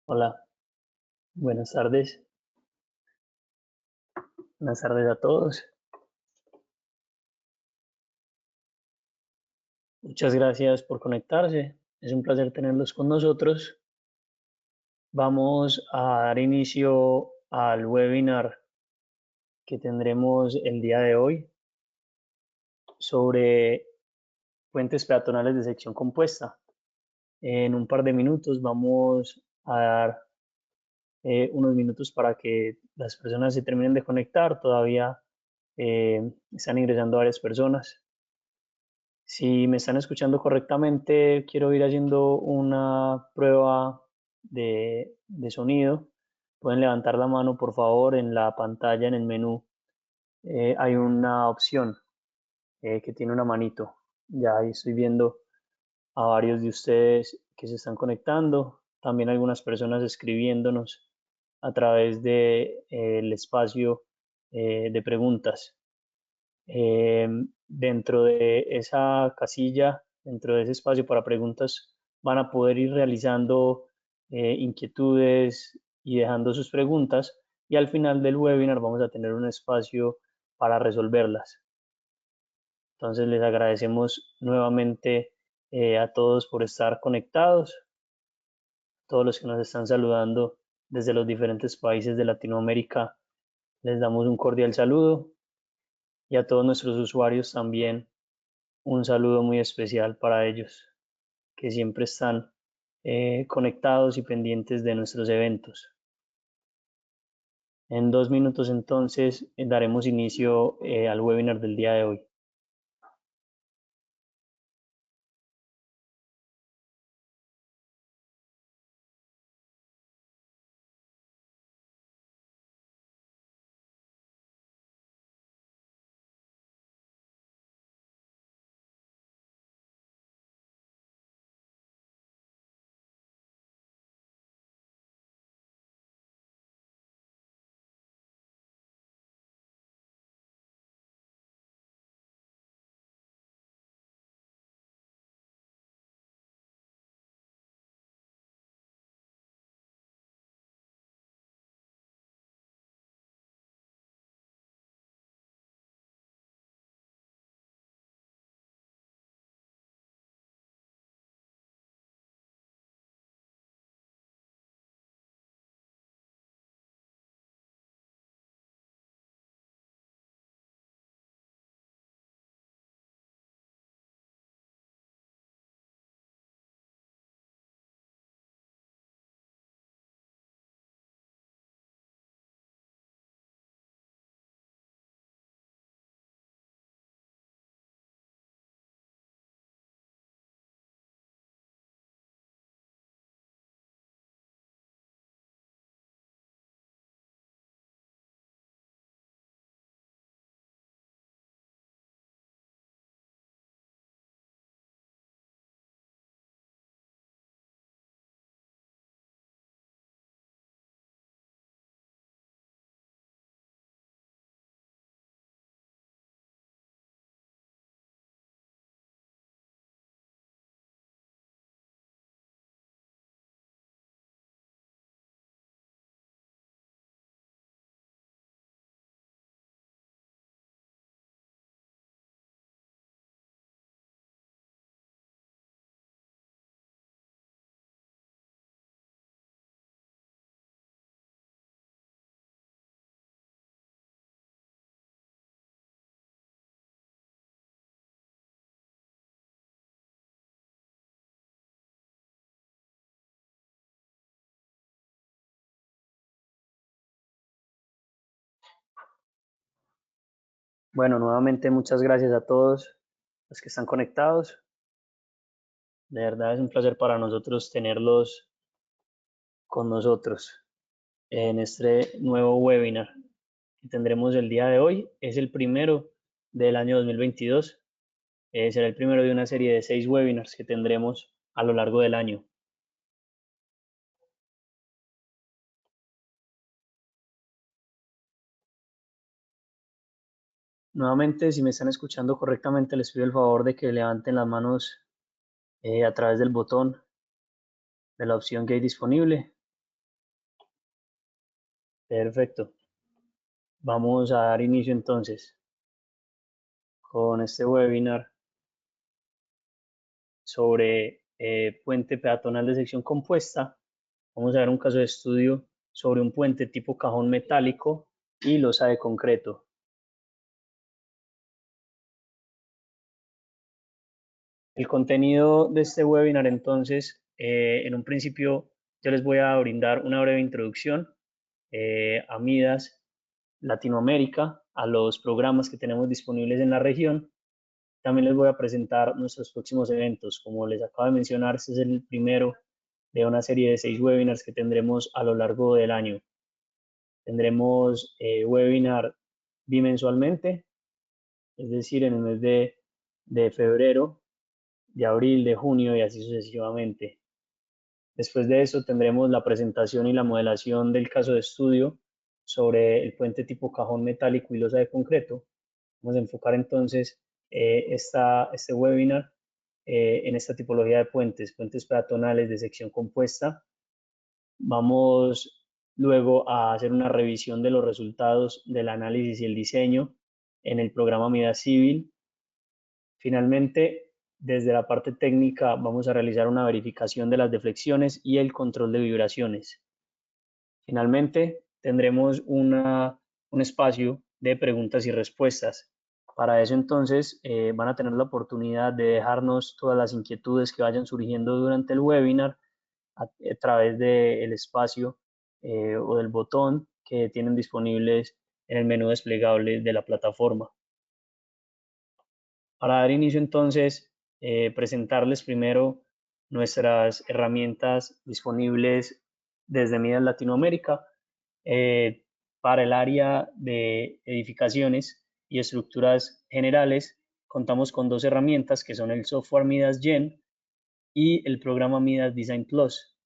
Hola, buenas tardes. Buenas tardes a todos. Muchas gracias por conectarse. Es un placer tenerlos con nosotros. Vamos a dar inicio al webinar que tendremos el día de hoy sobre puentes peatonales de sección compuesta. En un par de minutos vamos a dar unos minutos para que las personas se terminen de conectar. Todavía están ingresando varias personas. Si me están escuchando correctamente, quiero ir haciendo una prueba de sonido. Pueden levantar la mano, por favor, en la pantalla, en el menú. Hay una opción que tiene una manito. Ya ahí estoy viendo a varios de ustedes que se están conectando. También algunas personas escribiéndonos a través de, el espacio de preguntas. Dentro de esa casilla, dentro de ese espacio para preguntas, van a poder ir realizando inquietudes y dejando sus preguntas y al final del webinar vamos a tener un espacio para resolverlas. Entonces les agradecemos nuevamente a todos por estar conectados, todos los que nos están saludando desde los diferentes países de Latinoamérica, les damos un cordial saludo y a todos nuestros usuarios también un saludo muy especial para ellos, que siempre están conectados y pendientes de nuestros eventos. En 2 minutos entonces daremos inicio al webinar del día de hoy. Bueno, nuevamente muchas gracias a todos los que están conectados. De verdad es un placer para nosotros tenerlos con nosotros en este nuevo webinar que tendremos el día de hoy. Es el primero del año 2022. Será el primero de una serie de 6 webinars que tendremos a lo largo del año. Nuevamente, si me están escuchando correctamente, les pido el favor de que levanten las manos a través del botón de la opción que hay disponible. Perfecto. Vamos a dar inicio entonces con este webinar sobre puente peatonal de sección compuesta. Vamos a ver un caso de estudio sobre un puente tipo cajón metálico y losa de concreto. El contenido de este webinar entonces, en un principio yo les voy a brindar una breve introducción a Midas Latinoamérica, a los programas que tenemos disponibles en la región. También les voy a presentar nuestros próximos eventos. Como les acabo de mencionar, este es el primero de una serie de 6 webinars que tendremos a lo largo del año. Tendremos webinar bimensualmente, es decir, en el mes de febrero, de abril, de junio y así sucesivamente. Después de eso tendremos la presentación y la modelación del caso de estudio sobre el puente tipo cajón metálico y losa de concreto. Vamos a enfocar entonces este webinar en esta tipología de puentes, puentes peatonales de sección compuesta. Vamos luego a hacer una revisión de los resultados del análisis y el diseño en el programa Midas Civil. Finalmente, desde la parte técnica vamos a realizar una verificación de las deflexiones y el control de vibraciones. Finalmente, tendremos un espacio de preguntas y respuestas. Para eso entonces van a tener la oportunidad de dejarnos todas las inquietudes que vayan surgiendo durante el webinar a través del espacio o del botón que tienen disponibles en el menú desplegable de la plataforma. Para dar inicio entonces, presentarles primero nuestras herramientas disponibles desde Midas Latinoamérica. Para el área de edificaciones y estructuras generales, contamos con dos herramientas que son el software Midas Gen y el programa Midas Design Plus.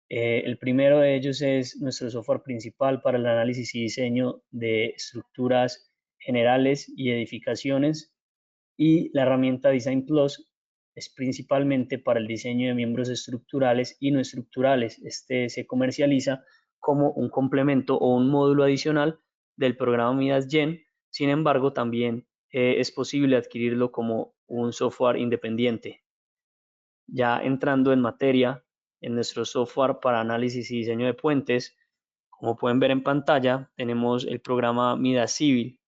El primero de ellos es nuestro software principal para el análisis y diseño de estructuras generales y edificaciones, y la herramienta Design Plus es principalmente para el diseño de miembros estructurales y no estructurales. Este se comercializa como un complemento o un módulo adicional del programa Midas Gen. Sin embargo, también es posible adquirirlo como un software independiente. Ya entrando en materia, en nuestro software para análisis y diseño de puentes, como pueden ver en pantalla, tenemos el programa Midas Civil.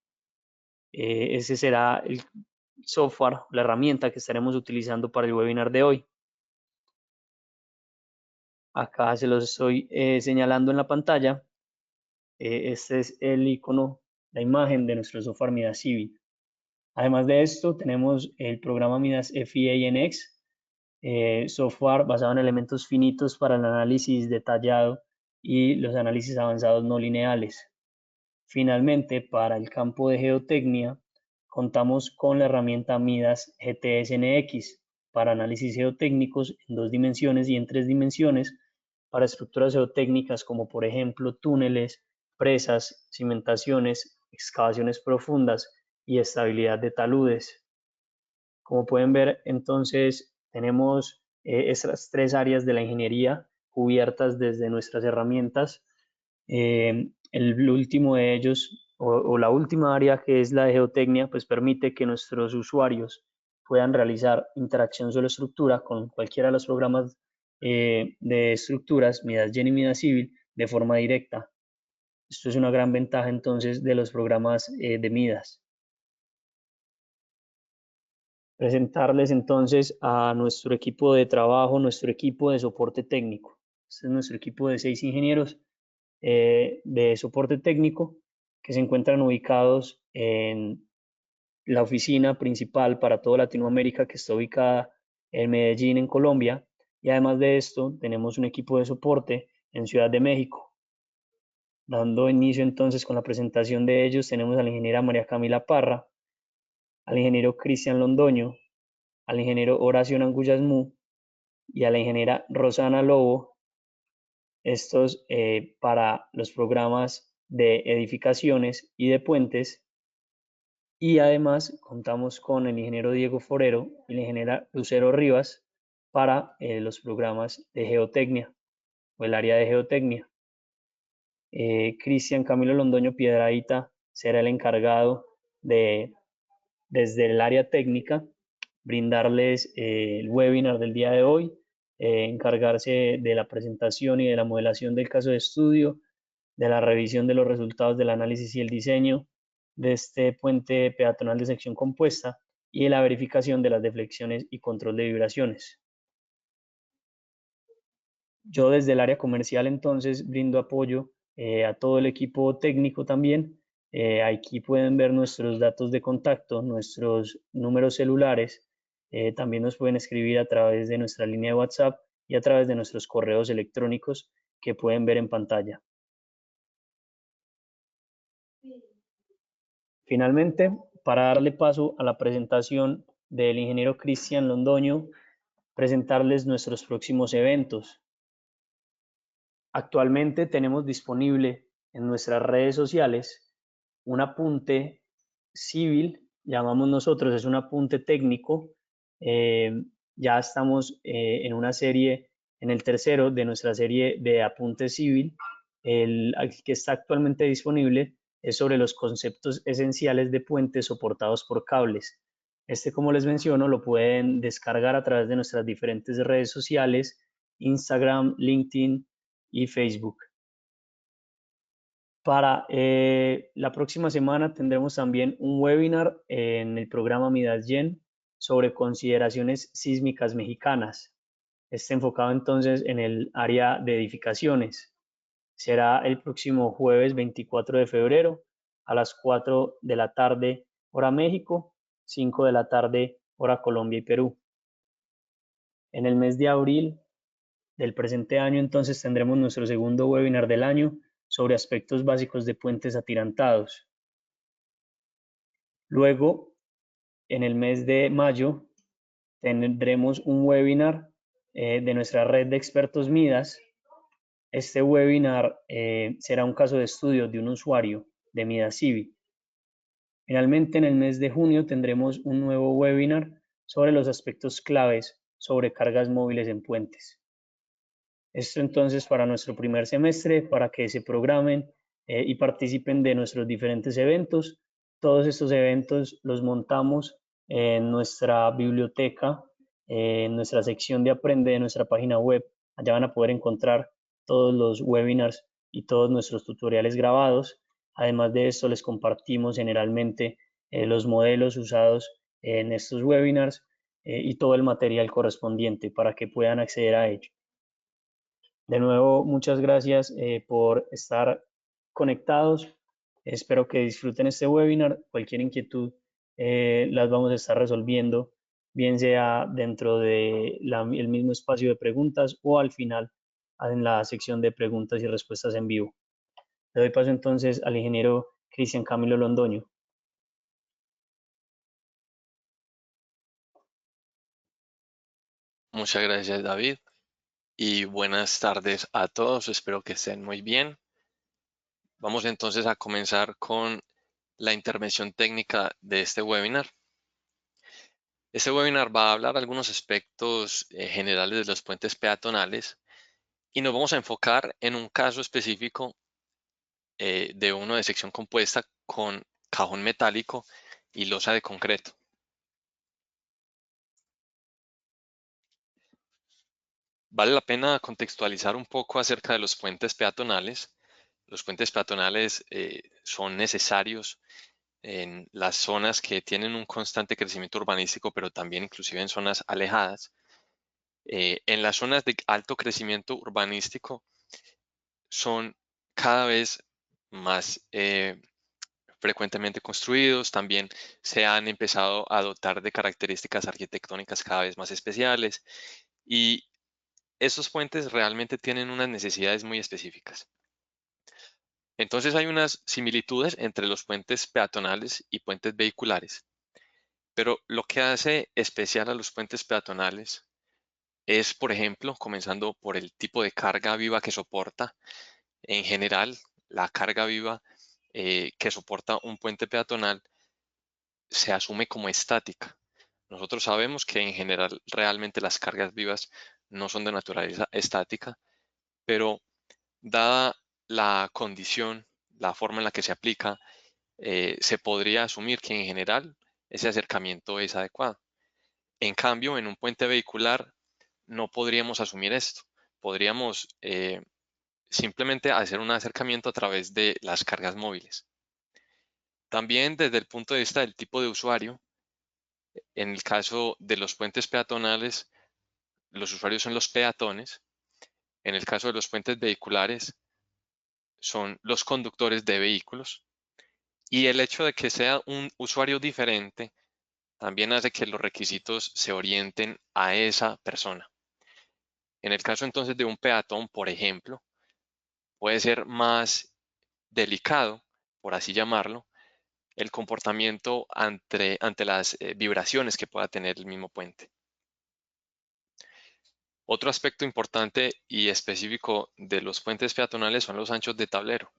Ese será el software, la herramienta que estaremos utilizando para el webinar de hoy. Acá se los estoy señalando en la pantalla. Este es el icono, la imagen de nuestro software Midas Civil. Además de esto, tenemos el programa Midas FEA-NX, software basado en elementos finitos para el análisis detallado y los análisis avanzados no lineales. Finalmente, para el campo de geotecnia, contamos con la herramienta Midas GTS-NX para análisis geotécnicos en 2 dimensiones y en 3 dimensiones para estructuras geotécnicas como por ejemplo túneles, presas, cimentaciones, excavaciones profundas y estabilidad de taludes. Como pueden ver, entonces tenemos estas 3 áreas de la ingeniería cubiertas desde nuestras herramientas. El último de ellos, o la última área, que es la de geotecnia, pues permite que nuestros usuarios puedan realizar interacción suelo-estructura con cualquiera de los programas de estructuras, Midas Gen y Midas Civil, de forma directa. Esto es una gran ventaja entonces de los programas de Midas. Presentarles entonces a nuestro equipo de trabajo, nuestro equipo de soporte técnico. Este es nuestro equipo de 6 ingenieros de soporte técnico que se encuentran ubicados en la oficina principal para toda Latinoamérica, que está ubicada en Medellín, en Colombia. Y además de esto, tenemos un equipo de soporte en Ciudad de México. Dando inicio entonces con la presentación de ellos, tenemos a la ingeniera María Camila Parra, al ingeniero Cristian Londoño, al ingeniero Horacio Nanguyasmú y a la ingeniera Rosana Lobo, estos para los programas de edificaciones y de puentes. Y además contamos con el ingeniero Diego Forero y la ingeniera Lucero Rivas para los programas de geotecnia o el área de geotecnia. Cristian Camilo Londoño Piedradita será el encargado de, desde el área técnica, brindarles el webinar del día de hoy, encargarse de la presentación y de la modelación del caso de estudio, de la revisión de los resultados del análisis y el diseño de este puente peatonal de sección compuesta y de la verificación de las deflexiones y control de vibraciones. Yo desde el área comercial entonces brindo apoyo a todo el equipo técnico también. Aquí pueden ver nuestros datos de contacto, nuestros números celulares. También nos pueden escribir a través de nuestra línea de WhatsApp y a través de nuestros correos electrónicos que pueden ver en pantalla. Finalmente, para darle paso a la presentación del ingeniero Cristian Londoño, presentarles nuestros próximos eventos. Actualmente tenemos disponible en nuestras redes sociales un apunte civil, llamamos nosotros, es un apunte técnico. Ya estamos en una serie, en el tercero de nuestra serie de apunte civil. El que está actualmente disponible es sobre los conceptos esenciales de puentes soportados por cables. Este, como les menciono, lo pueden descargar a través de nuestras diferentes redes sociales, Instagram, LinkedIn y Facebook. Para la próxima semana tendremos también un webinar en el programa Midasgen sobre consideraciones sísmicas mexicanas. Este enfocado entonces en el área de edificaciones. Será el próximo jueves 24 de febrero a las 4 de la tarde, hora México, 5 de la tarde, hora Colombia y Perú. En el mes de abril del presente año entonces tendremos nuestro segundo webinar del año sobre aspectos básicos de puentes atirantados. Luego, en el mes de mayo, tendremos un webinar de nuestra red de expertos Midas. Este webinar será un caso de estudio de un usuario de Midas Civi. Finalmente, en el mes de junio tendremos un nuevo webinar sobre los aspectos claves sobre cargas móviles en puentes. Esto entonces para nuestro primer semestre, para que se programen y participen de nuestros diferentes eventos. Todos estos eventos los montamos en nuestra biblioteca, en nuestra sección de Aprende de nuestra página web. Allá van a poder encontrar todos los webinars y todos nuestros tutoriales grabados. Además de esto, les compartimos generalmente los modelos usados en estos webinars y todo el material correspondiente para que puedan acceder a ello. De nuevo, muchas gracias por estar conectados. Espero que disfruten este webinar. Cualquier inquietud las vamos a estar resolviendo, bien sea dentro de el mismo espacio de preguntas o al final en la sección de preguntas y respuestas en vivo. Le doy paso entonces al ingeniero Cristian Camilo Londoño. Muchas gracias, David, y buenas tardes a todos. Espero que estén muy bien. Vamos entonces a comenzar con la intervención técnica de este webinar. Este webinar va a hablar algunos aspectos generales de los puentes peatonales y nos vamos a enfocar en un caso específico de uno de sección compuesta con cajón metálico y losa de concreto. Vale la pena contextualizar un poco acerca de los puentes peatonales. Los puentes peatonales son necesarios en las zonas que tienen un constante crecimiento urbanístico, pero también inclusive en zonas alejadas. En las zonas de alto crecimiento urbanístico son cada vez más frecuentemente construidos, también se han empezado a dotar de características arquitectónicas cada vez más especiales y estos puentes realmente tienen unas necesidades muy específicas. Entonces hay unas similitudes entre los puentes peatonales y puentes vehiculares, pero lo que hace especial a los puentes peatonales es, por ejemplo, comenzando por el tipo de carga viva que soporta. En general, la carga viva que soporta un puente peatonal se asume como estática. Nosotros sabemos que en general realmente las cargas vivas no son de naturaleza estática, pero dada la condición, la forma en la que se aplica, se podría asumir que en general ese acercamiento es adecuado. En cambio, en un puente vehicular no podríamos asumir esto. Podríamos simplemente hacer un acercamiento a través de las cargas móviles. También desde el punto de vista del tipo de usuario, en el caso de los puentes peatonales, los usuarios son los peatones. En el caso de los puentes vehiculares, son los conductores de vehículos. Y el hecho de que sea un usuario diferente también hace que los requisitos se orienten a esa persona. En el caso entonces de un peatón, por ejemplo, puede ser más delicado, por así llamarlo, el comportamiento ante las vibraciones que pueda tener el mismo puente. Otro aspecto importante y específico de los puentes peatonales son los anchos de tablero.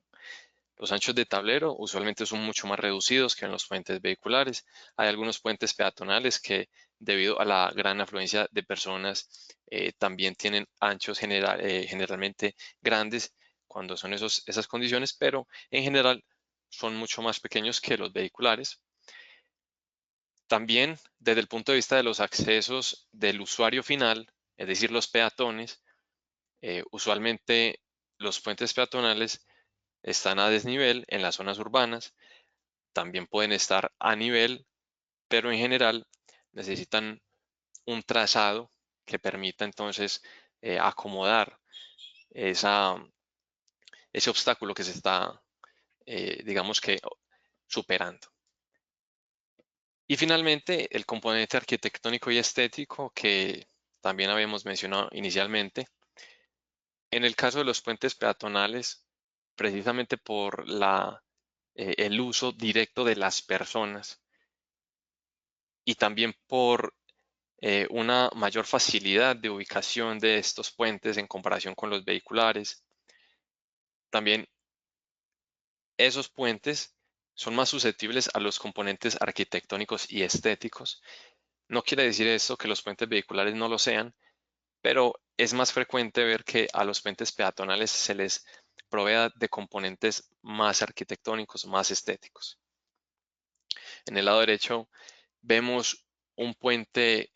Los anchos de tablero usualmente son mucho más reducidos que en los puentes vehiculares. Hay algunos puentes peatonales que, debido a la gran afluencia de personas, también tienen anchos generalmente grandes cuando son esas condiciones, pero en general son mucho más pequeños que los vehiculares. También desde el punto de vista de los accesos del usuario final, es decir, los peatones, usualmente los puentes peatonales están a desnivel en las zonas urbanas, también pueden estar a nivel, pero en general necesitan un trazado que permita entonces acomodar ese obstáculo que se está, digamos que, superando. Y finalmente, el componente arquitectónico y estético que también habíamos mencionado inicialmente. En el caso de los puentes peatonales, precisamente por el uso directo de las personas y también por una mayor facilidad de ubicación de estos puentes en comparación con los vehiculares, también esos puentes son más susceptibles a los componentes arquitectónicos y estéticos. No quiere decir esto que los puentes vehiculares no lo sean, pero es más frecuente ver que a los puentes peatonales se les provea de componentes más arquitectónicos, más estéticos. En el lado derecho vemos un puente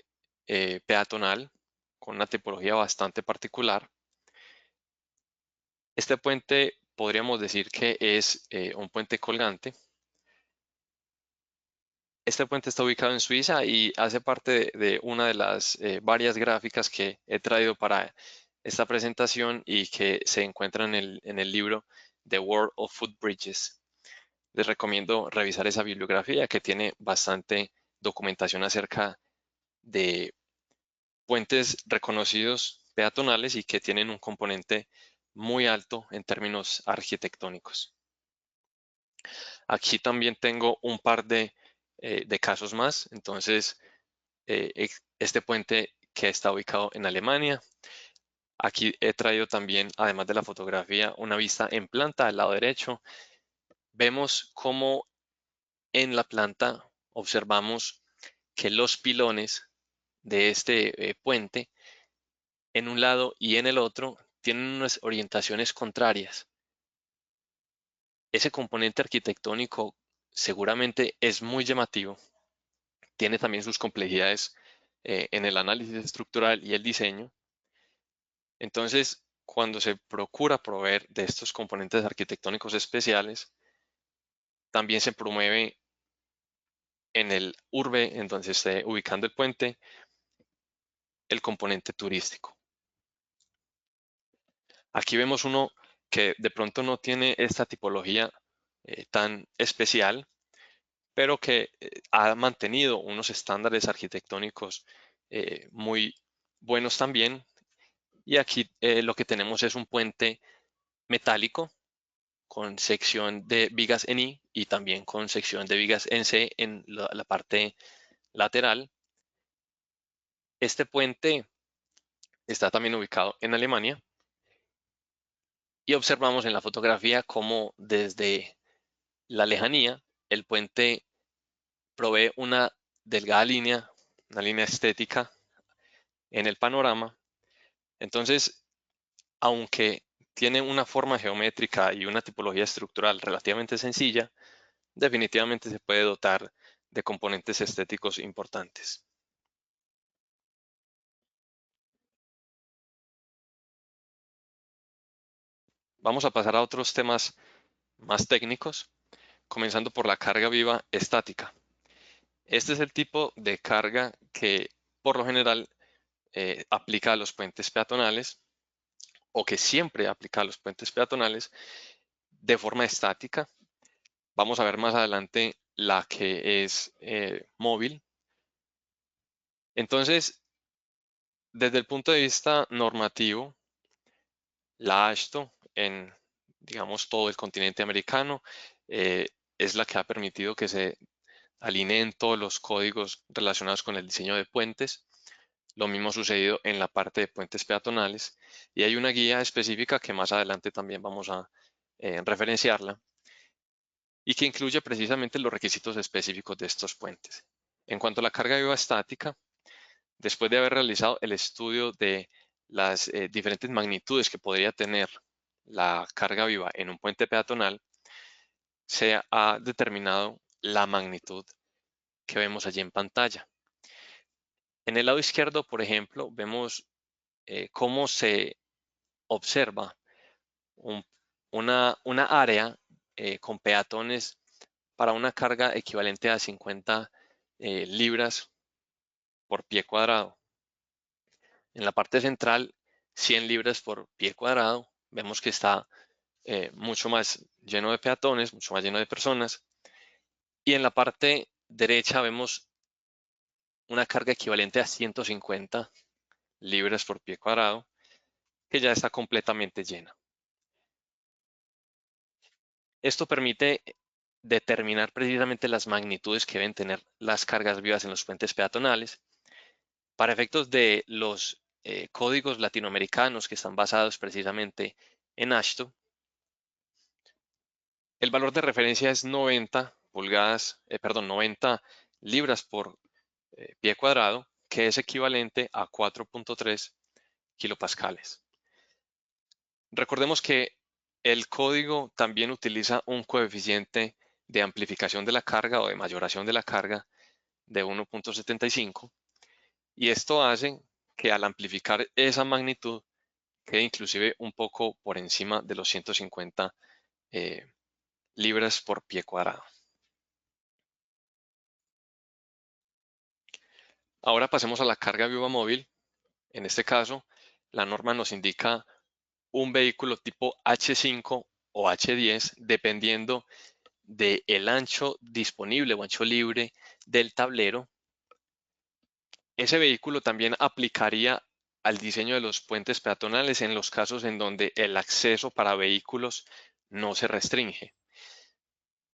peatonal con una tipología bastante particular. Este puente podríamos decir que es un puente colgante. Este puente está ubicado en Suiza y hace parte de una de las varias gráficas que he traído para esta presentación y que se encuentran en el libro The World of Footbridges. Les recomiendo revisar esa bibliografía que tiene bastante documentación acerca de puentes reconocidos peatonales y que tienen un componente muy alto en términos arquitectónicos. Aquí también tengo un par de casos más. Entonces, este puente que está ubicado en Alemania. Aquí he traído también, además de la fotografía, una vista en planta al lado derecho. Vemos cómo en la planta observamos que los pilones de este puente, en un lado y en el otro, tienen unas orientaciones contrarias. Ese componente arquitectónico seguramente es muy llamativo. Tiene también sus complejidades en el análisis estructural y el diseño. Entonces, cuando se procura proveer de estos componentes arquitectónicos especiales, también se promueve en el urbe en donde se esté ubicando el puente el componente turístico. Aquí vemos uno que de pronto no tiene esta tipología tan especial, pero que ha mantenido unos estándares arquitectónicos muy buenos también. Y aquí lo que tenemos es un puente metálico con sección de vigas en I y también con sección de vigas en C en la parte lateral. Este puente está también ubicado en Alemania y observamos en la fotografía cómo desde la lejanía el puente provee una delgada línea, una línea estética en el panorama. Entonces, aunque tiene una forma geométrica y una tipología estructural relativamente sencilla, definitivamente se puede dotar de componentes estéticos importantes. Vamos a pasar a otros temas más técnicos, comenzando por la carga viva estática. Este es el tipo de carga que por lo general aplica a los puentes peatonales, o que siempre aplica a los puentes peatonales de forma estática. Vamos a ver más adelante la que es móvil. Entonces, desde el punto de vista normativo, la AASHTO en, digamos, todo el continente americano eh, es la que ha permitido que se alineen todos los códigos relacionados con el diseño de puentes. Lo mismo ha sucedido en la parte de puentes peatonales y hay una guía específica que más adelante también vamos a referenciarla y que incluye precisamente los requisitos específicos de estos puentes. En cuanto a la carga viva estática, después de haber realizado el estudio de las diferentes magnitudes que podría tener la carga viva en un puente peatonal, se ha determinado la magnitud que vemos allí en pantalla. En el lado izquierdo, por ejemplo, vemos cómo se observa una área con peatones para una carga equivalente a 50 libras por pie cuadrado. En la parte central, 100 libras por pie cuadrado. Vemos que está mucho más lleno de peatones, mucho más lleno de personas. Y en la parte derecha vemos una carga equivalente a 150 libras por pie cuadrado, que ya está completamente llena. Esto permite determinar precisamente las magnitudes que deben tener las cargas vivas en los puentes peatonales. Para efectos de los códigos latinoamericanos que están basados precisamente en AASHTO, el valor de referencia es 90 libras por pie cuadrado, que es equivalente a 4.3 kilopascales. Recordemos que el código también utiliza un coeficiente de amplificación de la carga o de mayoración de la carga de 1.75 y esto hace que al amplificar esa magnitud quede inclusive un poco por encima de los 150 libras por pie cuadrado. Ahora pasemos a la carga viva móvil. En este caso, la norma nos indica un vehículo tipo H5 o H10 dependiendo del ancho disponible o ancho libre del tablero. Ese vehículo también aplicaría al diseño de los puentes peatonales en los casos en donde el acceso para vehículos no se restringe.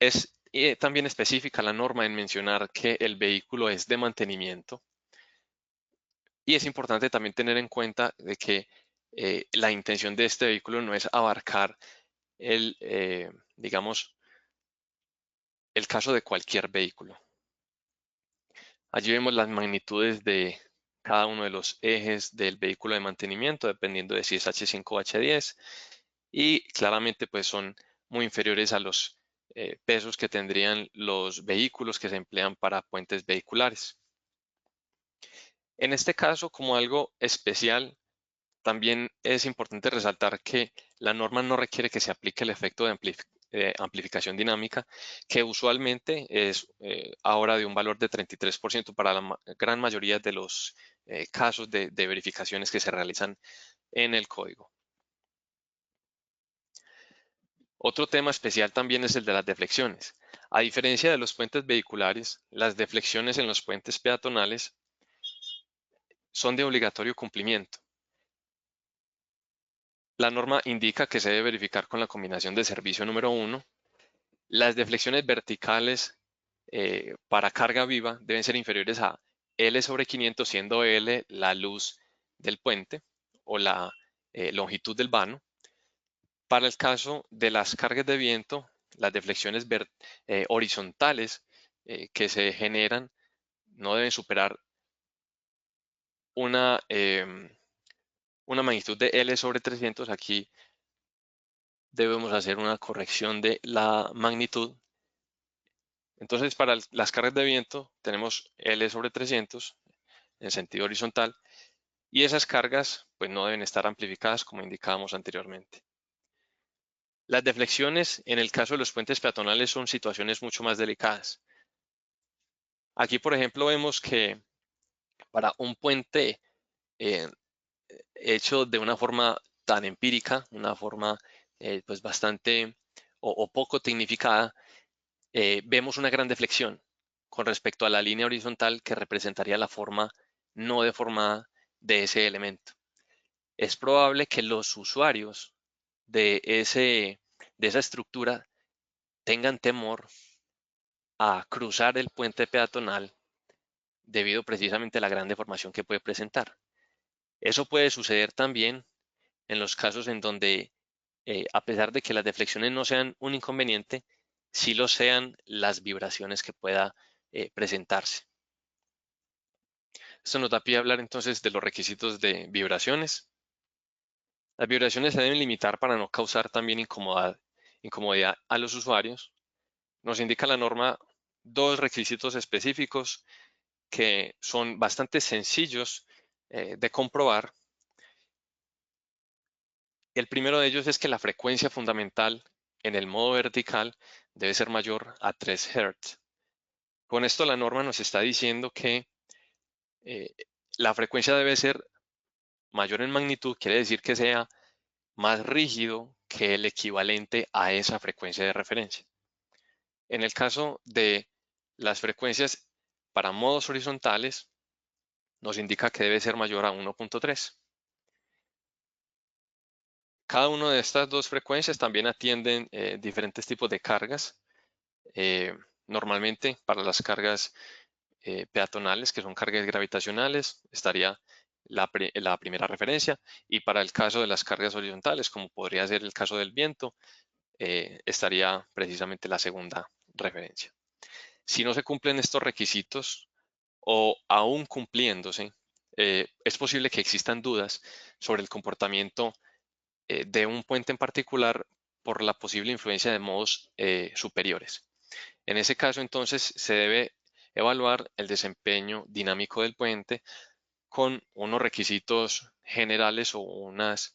Es también específica la norma en mencionar que el vehículo es de mantenimiento y es importante también tener en cuenta de que la intención de este vehículo no es abarcar digamos, el caso de cualquier vehículo. Allí vemos las magnitudes de cada uno de los ejes del vehículo de mantenimiento, dependiendo de si es H5 o H10, y claramente pues son muy inferiores a los pesos que tendrían los vehículos que se emplean para puentes vehiculares. En este caso, como algo especial, también es importante resaltar que la norma no requiere que se aplique el efecto de amplificación dinámica, que usualmente es ahora de un valor de 33% para la gran mayoría de los casos de verificaciones que se realizan en el código. Otro tema especial también es el de las deflexiones. A diferencia de los puentes vehiculares, las deflexiones en los puentes peatonales son de obligatorio cumplimiento. La norma indica que se debe verificar con la combinación de servicio número 1. Las deflexiones verticales para carga viva deben ser inferiores a L sobre 500, siendo L la luz del puente o la longitud del vano. Para el caso de las cargas de viento, las deflexiones horizontales que se generan no deben superar una magnitud de L sobre 300. Aquí debemos hacer una corrección de la magnitud. Entonces, para las cargas de viento tenemos L sobre 300 en sentido horizontal y esas cargas pues no deben estar amplificadas como indicábamos anteriormente. Las deflexiones en el caso de los puentes peatonales son situaciones mucho más delicadas. Aquí, por ejemplo, vemos que para un puente eh, hecho de una forma tan empírica, una forma pues bastante o poco tecnificada, vemos una gran deflexión con respecto a la línea horizontal que representaría la forma no deformada de ese elemento. Es probable que los usuarios de esa estructura tengan temor a cruzar el puente peatonal debido precisamente a la gran deformación que puede presentar. Eso puede suceder también en los casos en donde, a pesar de que las deflexiones no sean un inconveniente, sí lo sean las vibraciones que pueda presentarse. Esto nos da pie a hablar entonces de los requisitos de vibraciones. Las vibraciones se deben limitar para no causar también incomodidad a los usuarios. Nos indica la norma dos requisitos específicos que son bastante sencillos de comprobar. El primero de ellos es que la frecuencia fundamental en el modo vertical debe ser mayor a 3 Hz. Con esto la norma nos está diciendo que eh, la frecuencia debe ser mayor en magnitud, quiere decir que sea más rígido que el equivalente a esa frecuencia de referencia. En el caso de las frecuencias para modos horizontales, nos indica que debe ser mayor a 1.3. Cada una de estas dos frecuencias también atienden diferentes tipos de cargas. Eh, Normalmente para las cargas peatonales, que son cargas gravitacionales, estaría la primera referencia, y para el caso de las cargas horizontales, como podría ser el caso del viento, estaría precisamente la segunda referencia. Si no se cumplen estos requisitos o aún cumpliéndose, es posible que existan dudas sobre el comportamiento de un puente en particular por la posible influencia de modos superiores. En ese caso, entonces, se debe evaluar el desempeño dinámico del puente con unos requisitos generales o unas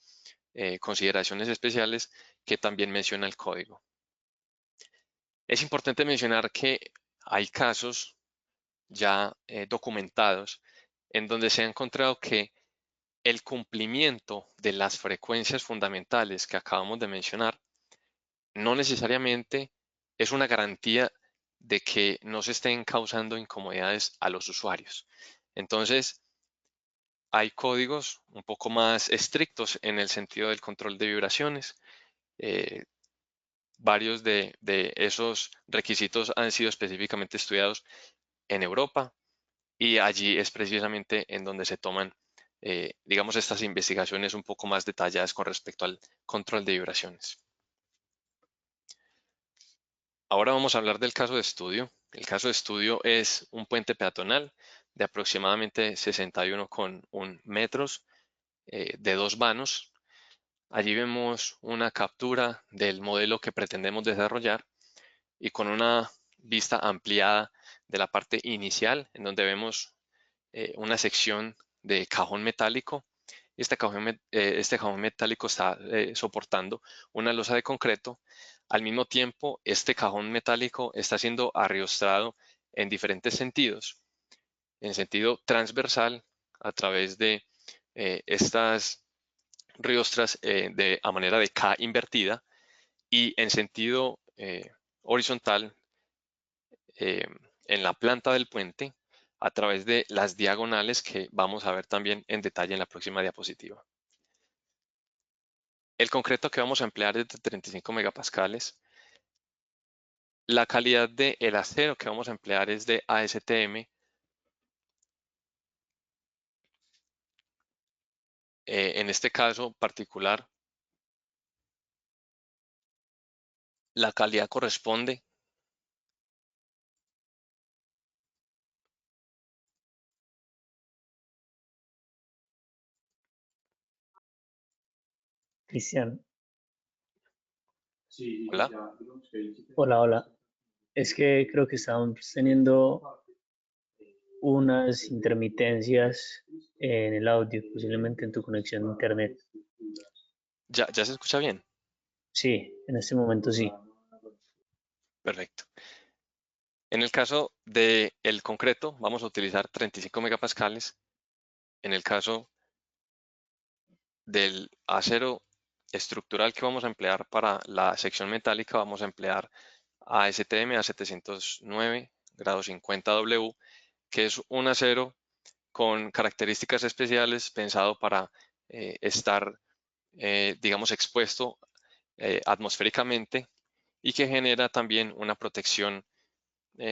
consideraciones especiales que también menciona el código. Es importante mencionar que hay casos ya documentados en donde se ha encontrado que el cumplimiento de las frecuencias fundamentales que acabamos de mencionar no necesariamente es una garantía de que no se estén causando incomodidades a los usuarios. Entonces, hay códigos un poco más estrictos en el sentido del control de vibraciones. Eh, Varios de esos requisitos han sido específicamente estudiados en Europa y allí es precisamente en donde se toman, digamos, estas investigaciones un poco más detalladas con respecto al control de vibraciones. Ahora vamos a hablar del caso de estudio. El caso de estudio es un puente peatonal de aproximadamente 61,1 metros de dos vanos. Allí vemos una captura del modelo que pretendemos desarrollar y con una vista ampliada de la parte inicial, en donde vemos una sección de cajón metálico. Este cajón metálico está soportando una losa de concreto. Al mismo tiempo, este cajón metálico está siendo arriostrado en diferentes sentidos. En sentido transversal, a través de estas riostras a manera de K invertida, y en sentido horizontal eh, en la planta del puente a través de las diagonales que vamos a ver también en detalle en la próxima diapositiva. El concreto que vamos a emplear es de 35 megapascales. La calidad del acero que vamos a emplear es de ASTM. En este caso particular, la calidad corresponde Cristian, Hola. Hola, hola. Es que creo que estamos teniendo unas intermitencias en el audio, posiblemente en tu conexión a internet. ¿Ya se escucha bien? Sí, en este momento sí. Perfecto. En el caso del concreto, vamos a utilizar 35 megapascales. En el caso del acero estructural que vamos a emplear para la sección metálica, vamos a emplear ASTM A709 grado 50 W, que es un acero con características especiales pensado para estar, digamos, expuesto atmosféricamente y que genera también una protección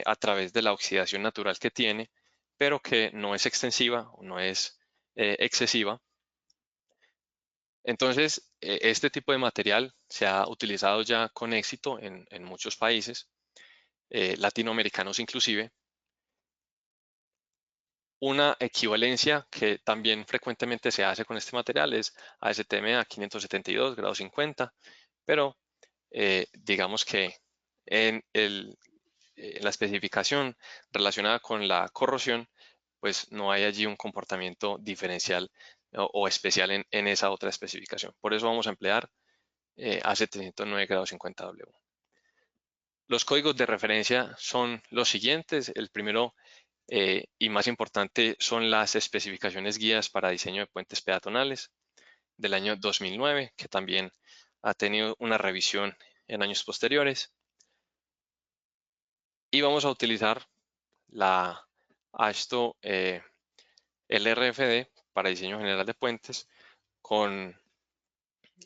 a través de la oxidación natural que tiene, pero que no es extensiva o no es excesiva. Entonces, este tipo de material se ha utilizado ya con éxito en muchos países, latinoamericanos inclusive. Una equivalencia que también frecuentemente se hace con este material es ASTM a 572 grado 50, pero digamos que en, en la especificación relacionada con la corrosión, pues no hay allí un comportamiento diferencial o especial en esa otra especificación. Por eso vamos a emplear A709 grado 50W. Los códigos de referencia son los siguientes. El primero y más importante son las especificaciones guías para diseño de puentes peatonales del año 2009, que también ha tenido una revisión en años posteriores. Y vamos a utilizar la ASTO LRFD para diseño general de puentes con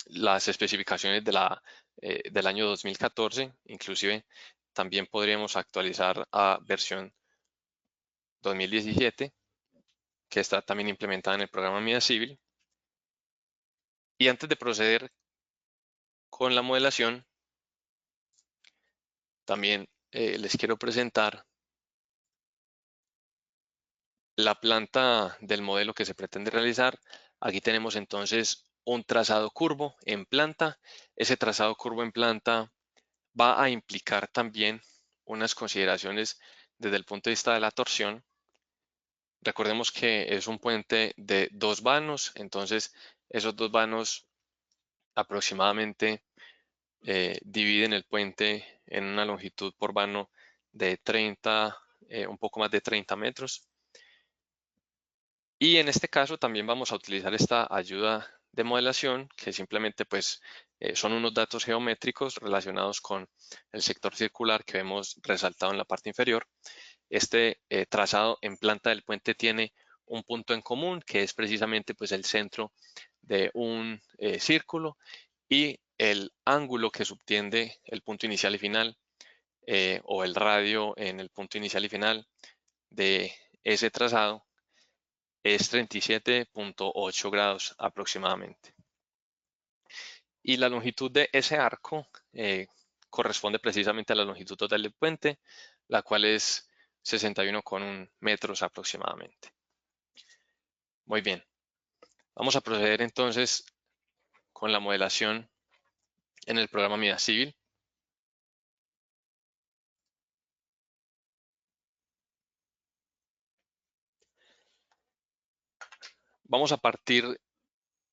las especificaciones del año 2014. Inclusive también podríamos actualizar a versión 2017, que está también implementada en el programa MIDA Civil. Y antes de proceder con la modelación, también les quiero presentar la planta del modelo que se pretende realizar. Aquí tenemos entonces un trazado curvo en planta. Ese trazado curvo en planta va a implicar también unas consideraciones desde el punto de vista de la torsión. Recordemos que es un puente de 2 vanos, entonces esos 2 vanos aproximadamente dividen el puente en una longitud por vano de 30, un poco más de 30 metros. Y en este caso también vamos a utilizar esta ayuda de modelación, que simplemente pues son unos datos geométricos relacionados con el sector circular que vemos resaltado en la parte inferior. Este trazado en planta del puente tiene un punto en común, que es precisamente pues el centro de un círculo, y el ángulo que subtiende el punto inicial y final, o el radio en el punto inicial y final de ese trazado, es 37.8 grados aproximadamente. Y la longitud de ese arco corresponde precisamente a la longitud total del puente, la cual es 61,1 metros aproximadamente. Muy bien, vamos a proceder entonces con la modelación en el programa MIDA Civil. Vamos a partir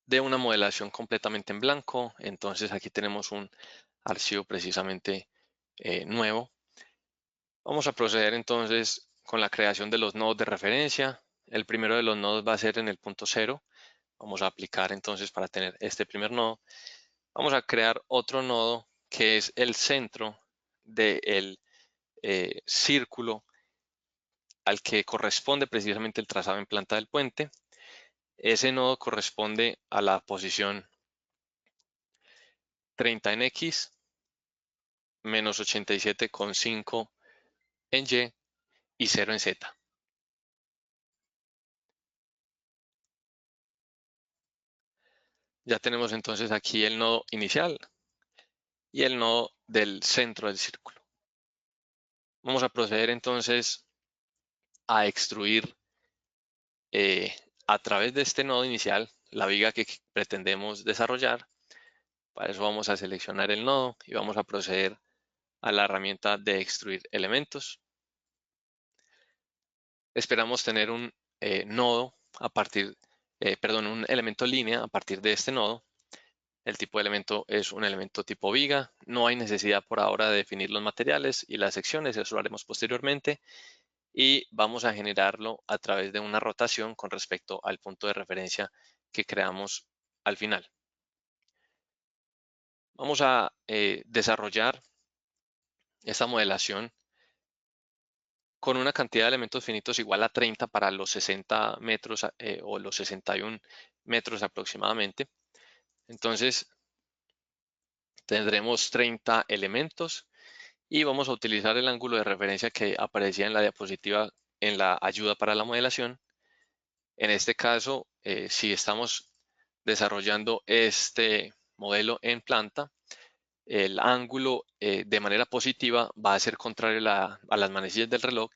de una modelación completamente en blanco, entonces aquí tenemos un archivo precisamente nuevo. Vamos a proceder entonces con la creación de los nodos de referencia. El primero de los nodos va a ser en el punto 0. Vamos a aplicar entonces para tener este primer nodo. Vamos a crear otro nodo que es el centro del círculo al que corresponde precisamente el trazado en planta del puente. Ese nodo corresponde a la posición 30 en X, menos 87,5 en Y y 0 en Z. Ya tenemos entonces aquí el nodo inicial y el nodo del centro del círculo. Vamos a proceder entonces a extruir a través de este nodo inicial la viga que pretendemos desarrollar. Para eso vamos a seleccionar el nodo y vamos a proceder a la herramienta de extruir elementos. Esperamos tener un nodo a partir, perdón, un elemento línea a partir de este nodo. El tipo de elemento es un elemento tipo viga. No hay necesidad por ahora de definir los materiales y las secciones, eso lo haremos posteriormente. Y vamos a generarlo a través de una rotación con respecto al punto de referencia que creamos al final. Vamos a desarrollar esta modelación con una cantidad de elementos finitos igual a 30 para los 60 metros o los 61 metros aproximadamente. Entonces tendremos 30 elementos y vamos a utilizar el ángulo de referencia que aparecía en la diapositiva en la ayuda para la modelación. En este caso, si estamos desarrollando este modelo en planta, el ángulo de manera positiva va a ser contrario a las manecillas del reloj.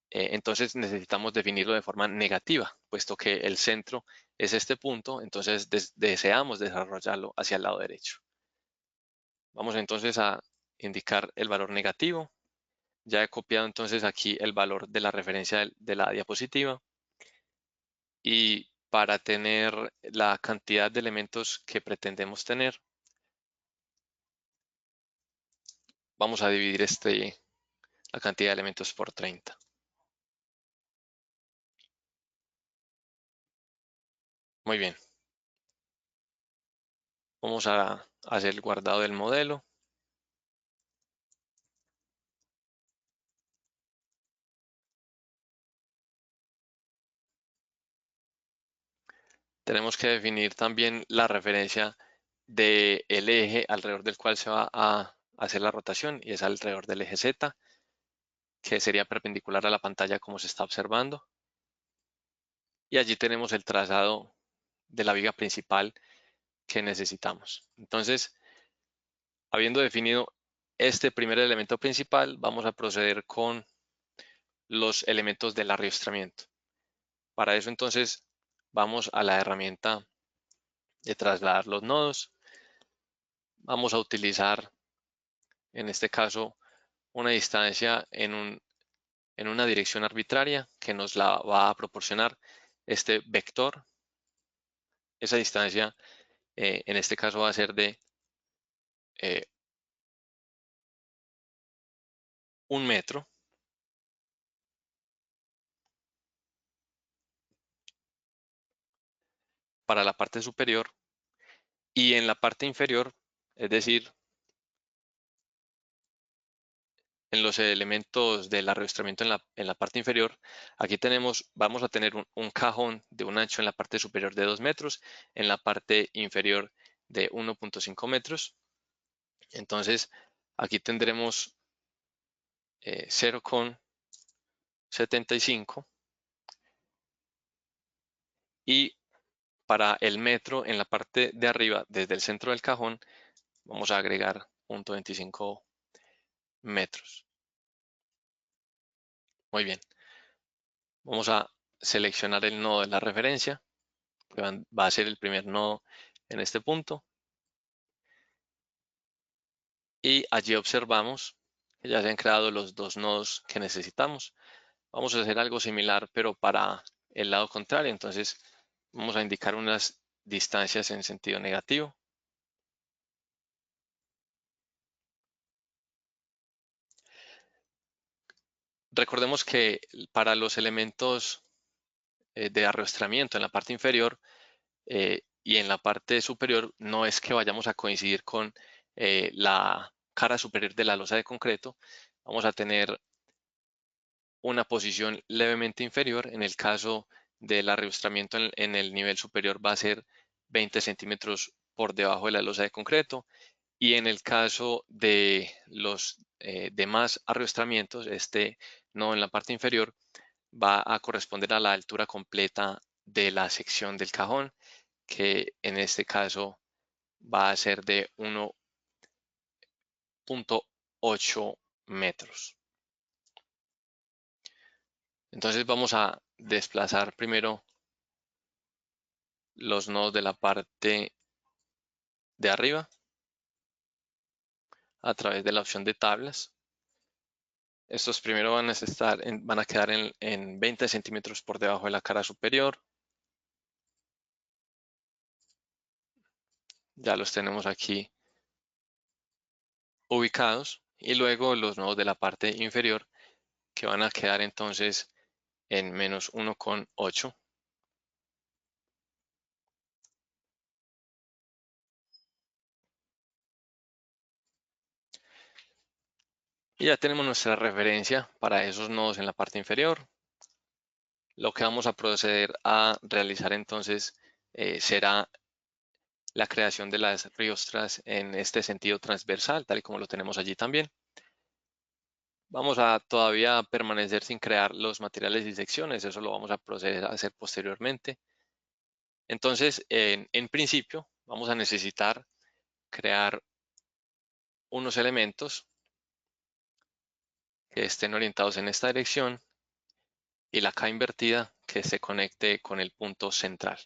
Entonces necesitamos definirlo de forma negativa, puesto que el centro es este punto, entonces deseamos desarrollarlo hacia el lado derecho. Vamos entonces a indicar el valor negativo. Ya he copiado entonces aquí el valor de la referencia de la diapositiva. Y para tener la cantidad de elementos que pretendemos tener, vamos a dividir la cantidad de elementos por 30. Muy bien. Vamos a hacer el guardado del modelo. Tenemos que definir también la referencia del eje alrededor del cual se va a hacer la rotación y es alrededor del eje Z, que sería perpendicular a la pantalla como se está observando. Y allí tenemos el trazado de la viga principal que necesitamos. Entonces, habiendo definido este primer elemento principal, vamos a proceder con los elementos del arriostramiento. Para eso entonces vamos a la herramienta de trasladar los nodos. Vamos a utilizar en este caso una distancia en una dirección arbitraria que nos la va a proporcionar este vector. Esa distancia en este caso va a ser de 1 metro. Para la parte superior y en la parte inferior, es decir, en los elementos del arriostramiento en la parte inferior, aquí vamos a tener un cajón de un ancho en la parte superior de 2 metros, en la parte inferior de 1.5 metros. Entonces, aquí tendremos 0,75 y para el metro en la parte de arriba, desde el centro del cajón, vamos a agregar 0.25 metros. Muy bien. Vamos a seleccionar el nodo de la referencia, que va a ser el primer nodo en este punto. Y allí observamos que ya se han creado los dos nodos que necesitamos. Vamos a hacer algo similar, pero para el lado contrario. Entonces vamos a indicar unas distancias en sentido negativo. Recordemos que para los elementos de arrastramiento en la parte inferior y en la parte superior no es que vayamos a coincidir con la cara superior de la losa de concreto. Vamos a tener una posición levemente inferior. En el caso del arriostramiento en el nivel superior va a ser 20 centímetros por debajo de la losa de concreto. Y en el caso de los demás arriostramientos, este nodo en la parte inferior va a corresponder a la altura completa de la sección del cajón, que en este caso va a ser de 1.8 metros. Entonces vamos a desplazar primero los nodos de la parte de arriba a través de la opción de tablas. Estos primero van a quedar en 20 centímetros por debajo de la cara superior. Ya los tenemos aquí ubicados. Y luego los nodos de la parte inferior que van a quedar entonces en menos 1,8. Y ya tenemos nuestra referencia para esos nodos en la parte inferior. Lo que vamos a proceder a realizar entonces será la creación de las riostras en este sentido transversal, tal y como lo tenemos allí también. Vamos a todavía permanecer sin crear los materiales y secciones, eso lo vamos a proceder a hacer posteriormente. Entonces, en principio, vamos a necesitar crear unos elementos que estén orientados en esta dirección y la K invertida que se conecte con el punto central.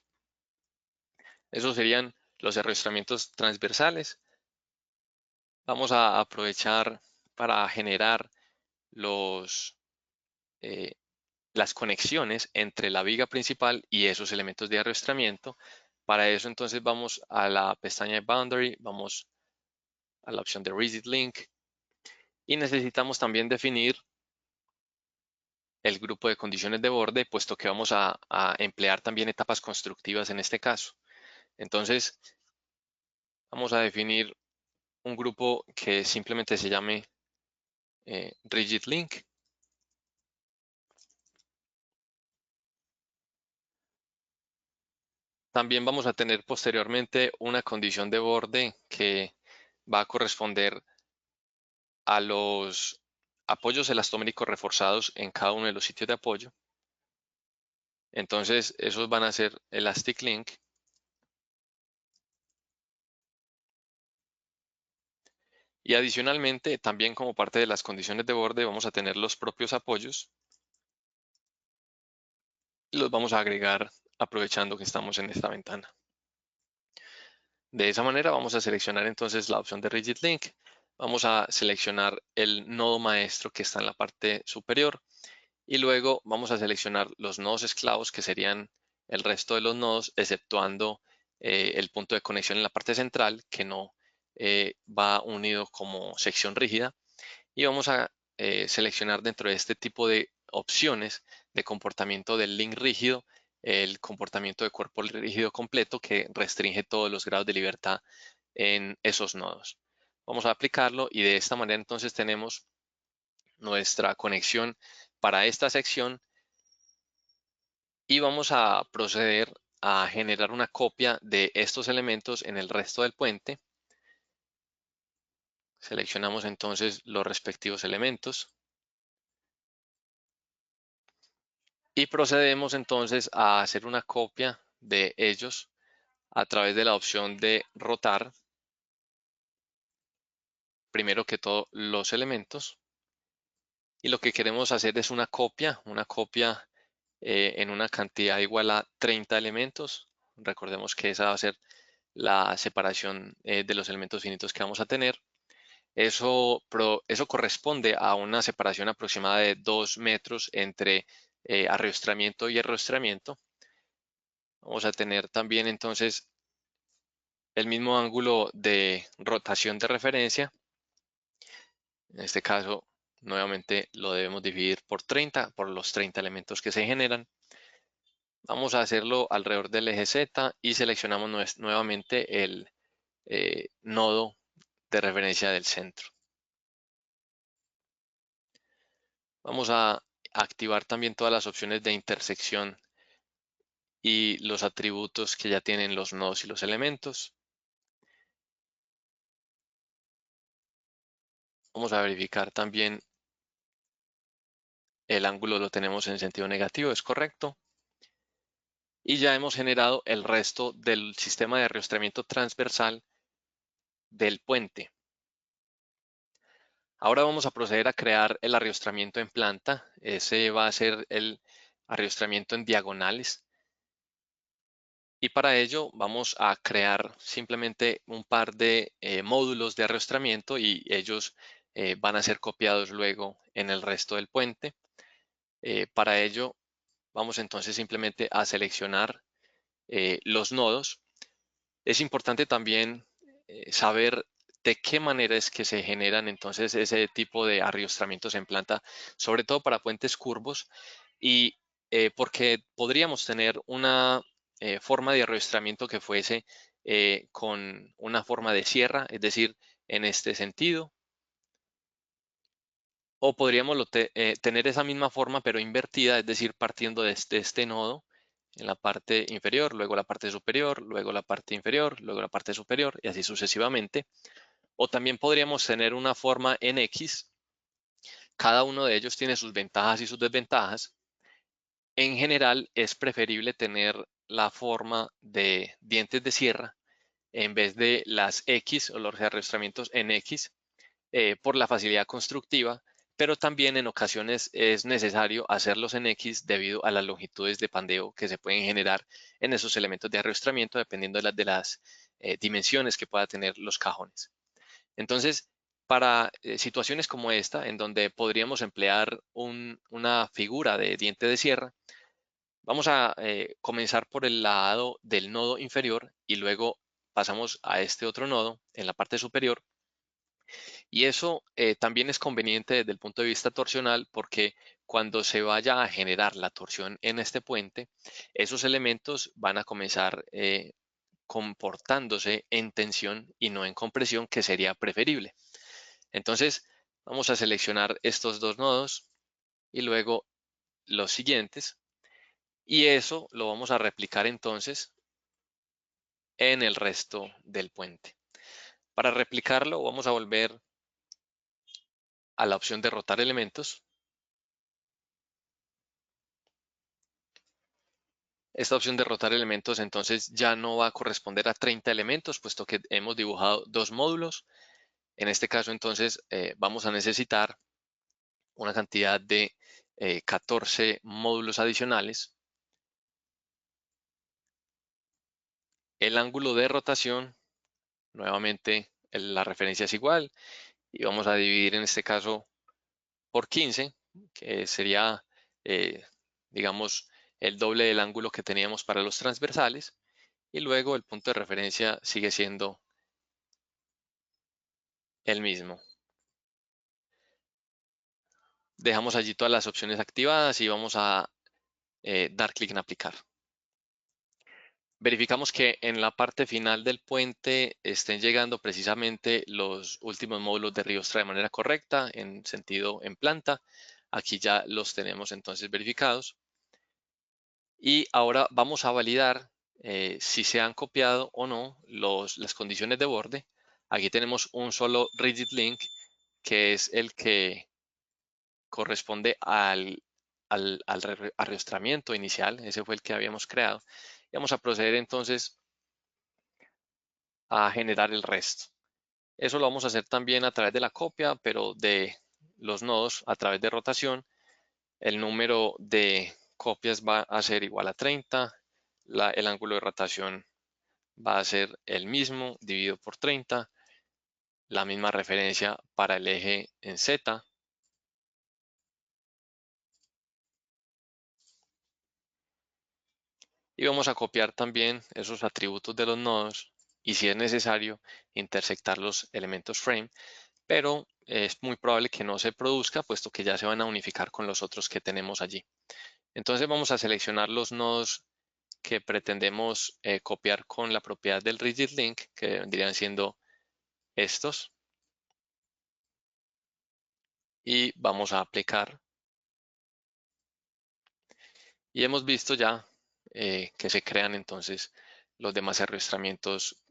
Esos serían los arrastramientos transversales. Vamos a aprovechar para generar eh, las conexiones entre la viga principal y esos elementos de arrastramiento. Para eso entonces vamos a la pestaña de Boundary, vamos a la opción de Rigid Link y necesitamos también definir el grupo de condiciones de borde, puesto que vamos a emplear también etapas constructivas en este caso. Entonces, vamos a definir un grupo que simplemente se llame Rigid Link. También vamos a tener posteriormente una condición de borde que va a corresponder a los apoyos elastoméricos reforzados en cada uno de los sitios de apoyo. Entonces, esos van a ser Elastic Link. Y adicionalmente, también como parte de las condiciones de borde, vamos a tener los propios apoyos. Y los vamos a agregar aprovechando que estamos en esta ventana. De esa manera vamos a seleccionar entonces la opción de Rigid Link. Vamos a seleccionar el nodo maestro que está en la parte superior. Y luego vamos a seleccionar los nodos esclavos que serían el resto de los nodos, exceptuando el punto de conexión en la parte central que no va unido como sección rígida. Y vamos a seleccionar dentro de este tipo de opciones de comportamiento del link rígido, el comportamiento de cuerpo rígido completo que restringe todos los grados de libertad en esos nodos. Vamos a aplicarlo y de esta manera entonces tenemos nuestra conexión para esta sección y vamos a proceder a generar una copia de estos elementos en el resto del puente. Seleccionamos entonces los respectivos elementos y procedemos entonces a hacer una copia de ellos a través de la opción de rotar, primero que todo los elementos. Y lo que queremos hacer es una copia en una cantidad igual a 30 elementos. Recordemos que esa va a ser la separación de los elementos finitos que vamos a tener. Eso corresponde a una separación aproximada de 2 metros entre arrastramiento y arrastramiento. Vamos a tener también entonces el mismo ángulo de rotación de referencia. En este caso, nuevamente lo debemos dividir por 30, por los 30 elementos que se generan. Vamos a hacerlo alrededor del eje Z y seleccionamos nuevamente el nodo de referencia del centro. Vamos a activar también todas las opciones de intersección y los atributos que ya tienen los nodos y los elementos. Vamos a verificar también el ángulo lo tenemos en sentido negativo, es correcto. Y ya hemos generado el resto del sistema de arrastramiento transversal del puente. Ahora vamos a proceder a crear el arrastramiento en planta. Ese va a ser el arrastramiento en diagonales. Y para ello vamos a crear simplemente un par de módulos de arrastramiento y ellos van a ser copiados luego en el resto del puente. Para ello vamos entonces simplemente a seleccionar los nodos. Es importante también saber de qué manera es que se generan entonces ese tipo de arriostramientos en planta, sobre todo para puentes curvos, y porque podríamos tener una forma de arriostramiento que fuese con una forma de sierra, es decir, en este sentido, o podríamos tener esa misma forma pero invertida, es decir, partiendo de este nodo en la parte inferior, luego la parte superior, luego la parte inferior, luego la parte superior y así sucesivamente. O también podríamos tener una forma en X. Cada uno de ellos tiene sus ventajas y sus desventajas. En general es preferible tener la forma de dientes de sierra en vez de las X o los arrastramientos en X por la facilidad constructiva, pero también en ocasiones es necesario hacerlos en X debido a las longitudes de pandeo que se pueden generar en esos elementos de arrastramiento dependiendo de las dimensiones que pueda tener los cajones. Entonces, para situaciones como esta, en donde podríamos emplear una figura de diente de sierra, vamos a comenzar por el lado del nodo inferior y luego pasamos a este otro nodo en la parte superior. Y eso también es conveniente desde el punto de vista torsional porque cuando se vaya a generar la torsión en este puente, esos elementos van a comenzar comportándose en tensión y no en compresión, que sería preferible. Entonces, vamos a seleccionar estos dos nodos y luego los siguientes. Y eso lo vamos a replicar entonces en el resto del puente. Para replicarlo, vamos a volver a la opción de rotar elementos. Esta opción de rotar elementos entonces ya no va a corresponder a 30 elementos, puesto que hemos dibujado dos módulos. En este caso entonces vamos a necesitar una cantidad de 14 módulos adicionales. El ángulo de rotación, nuevamente la referencia es igual y vamos a dividir en este caso por 15, que sería, digamos, el doble del ángulo que teníamos para los transversales. Y luego el punto de referencia sigue siendo el mismo. Dejamos allí todas las opciones activadas y vamos a dar clic en aplicar. Verificamos que en la parte final del puente estén llegando precisamente los últimos módulos de Riostra de manera correcta, en sentido en planta. Aquí ya los tenemos entonces verificados. Y ahora vamos a validar si se han copiado o no las condiciones de borde. Aquí tenemos un solo rigid link, que es el que corresponde al arrastramiento inicial. Ese fue el que habíamos creado. Y vamos a proceder entonces a generar el resto. Eso lo vamos a hacer también a través de la copia, pero de los nodos a través de rotación. El número de copias va a ser igual a 30. El ángulo de rotación va a ser el mismo dividido por 30. La misma referencia para el eje en Z. Y vamos a copiar también esos atributos de los nodos y si es necesario intersectar los elementos frame, pero es muy probable que no se produzca puesto que ya se van a unificar con los otros que tenemos allí. Entonces vamos a seleccionar los nodos que pretendemos copiar con la propiedad del rigid link, que vendrían siendo estos, y vamos a aplicar. Y hemos visto ya que se crean entonces los demás arrastramientos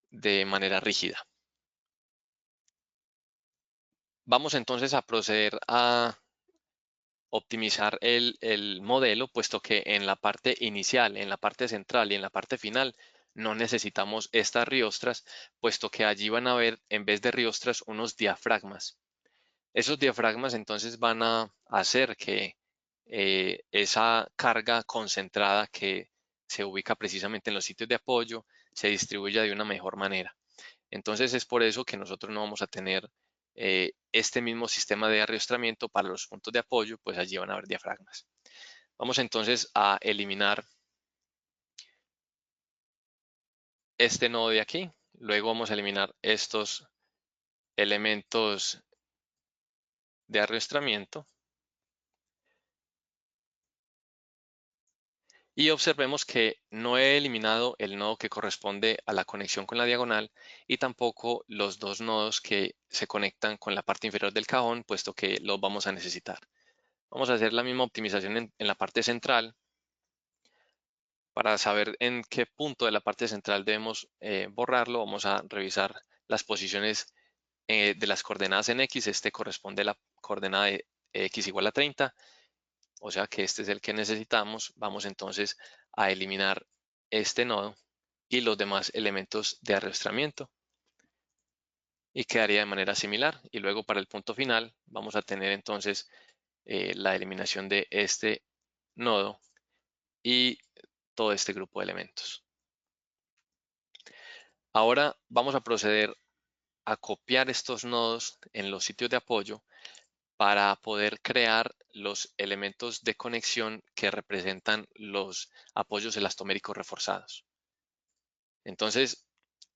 de manera rígida. Vamos entonces a proceder a optimizar el modelo, puesto que en la parte inicial, en la parte central y en la parte final no necesitamos estas riostras, puesto que allí van a haber, en vez de riostras, unos diafragmas. Esos diafragmas entonces van a hacer que esa carga concentrada que se ubica precisamente en los sitios de apoyo, se distribuya de una mejor manera. Entonces es por eso que nosotros no vamos a tener este mismo sistema de arrastramiento para los puntos de apoyo, pues allí van a haber diafragmas. Vamos entonces a eliminar este nodo de aquí. Luego vamos a eliminar estos elementos de arrastramiento. Y observemos que no he eliminado el nodo que corresponde a la conexión con la diagonal y tampoco los dos nodos que se conectan con la parte inferior del cajón, puesto que los vamos a necesitar. Vamos a hacer la misma optimización en la parte central para saber en qué punto de la parte central debemos borrarlo. Vamos a revisar las posiciones de las coordenadas en X. Este corresponde a la coordenada de X igual a 30. O sea que este es el que necesitamos. Vamos entonces a eliminar este nodo y los demás elementos de arrastramiento. Y quedaría de manera similar. Y luego para el punto final vamos a tener entonces la eliminación de este nodo y todo este grupo de elementos. Ahora vamos a proceder a copiar estos nodos en los sitios de apoyo para poder crear los elementos de conexión que representan los apoyos elastoméricos reforzados. Entonces,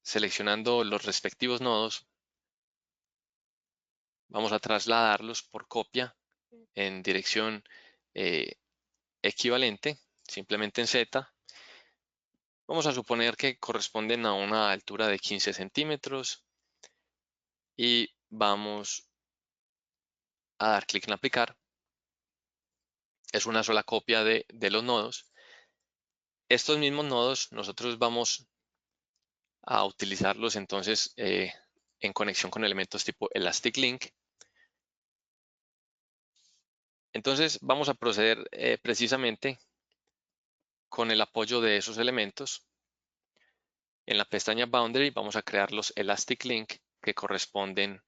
seleccionando los respectivos nodos, vamos a trasladarlos por copia en dirección equivalente, simplemente en Z. Vamos a suponer que corresponden a una altura de 15 centímetros y vamos a dar clic en aplicar. Es una sola copia de los nodos. Estos mismos nodos nosotros vamos a utilizarlos entonces en conexión con elementos tipo Elastic Link. Entonces vamos a proceder precisamente con el apoyo de esos elementos. En la pestaña Boundary vamos a crear los Elastic Link que corresponden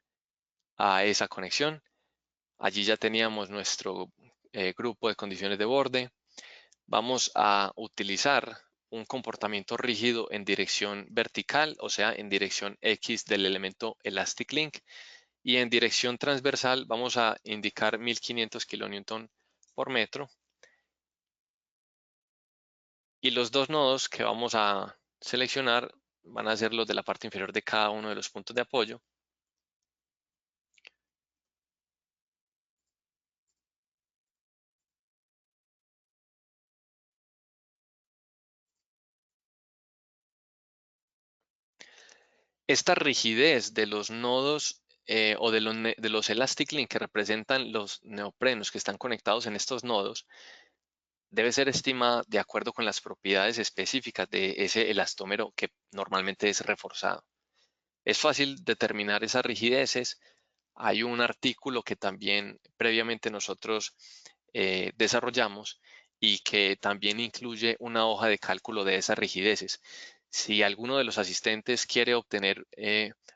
a esa conexión. Allí ya teníamos nuestro grupo de condiciones de borde. Vamos a utilizar un comportamiento rígido en dirección vertical, o sea, en dirección X del elemento Elastic Link. Y en dirección transversal vamos a indicar 1500 kN por metro. Y los dos nodos que vamos a seleccionar van a ser los de la parte inferior de cada uno de los puntos de apoyo. Esta rigidez de los nodos o de los Elastic Link que representan los neoprenos que están conectados en estos nodos debe ser estimada de acuerdo con las propiedades específicas de ese elastómero que normalmente es reforzado. Es fácil determinar esas rigideces. Hay un artículo que también previamente nosotros desarrollamos y que también incluye una hoja de cálculo de esas rigideces. Si alguno de los asistentes quiere obtener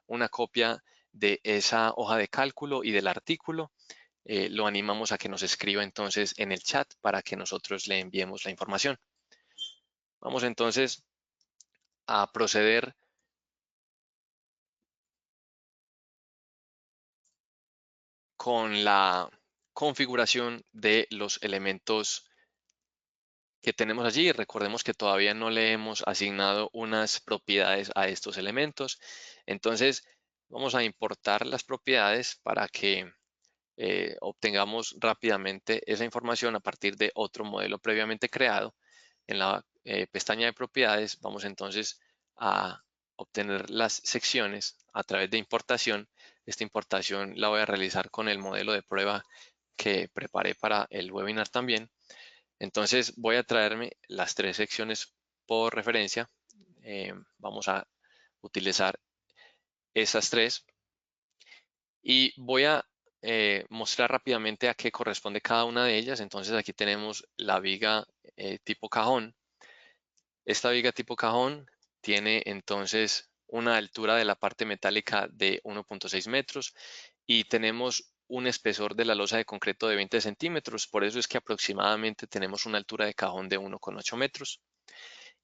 una copia de esa hoja de cálculo y del artículo, lo animamos a que nos escriba entonces en el chat para que nosotros le enviemos la información. Vamos entonces a proceder con la configuración de los elementos que tenemos allí. Recordemos que todavía no le hemos asignado unas propiedades a estos elementos. Entonces vamos a importar las propiedades para que obtengamos rápidamente esa información a partir de otro modelo previamente creado. En la pestaña de propiedades vamos entonces a obtener las secciones a través de importación. Esta importación la voy a realizar con el modelo de prueba que preparé para el webinar también. Entonces voy a traerme las tres secciones por referencia. Vamos a utilizar esas tres y voy a mostrar rápidamente a qué corresponde cada una de ellas. Entonces aquí tenemos la viga tipo cajón. Esta viga tipo cajón tiene entonces una altura de la parte metálica de 1.6 metros y tenemos un espesor de la losa de concreto de 20 centímetros. Por eso es que aproximadamente tenemos una altura de cajón de 1,8 metros.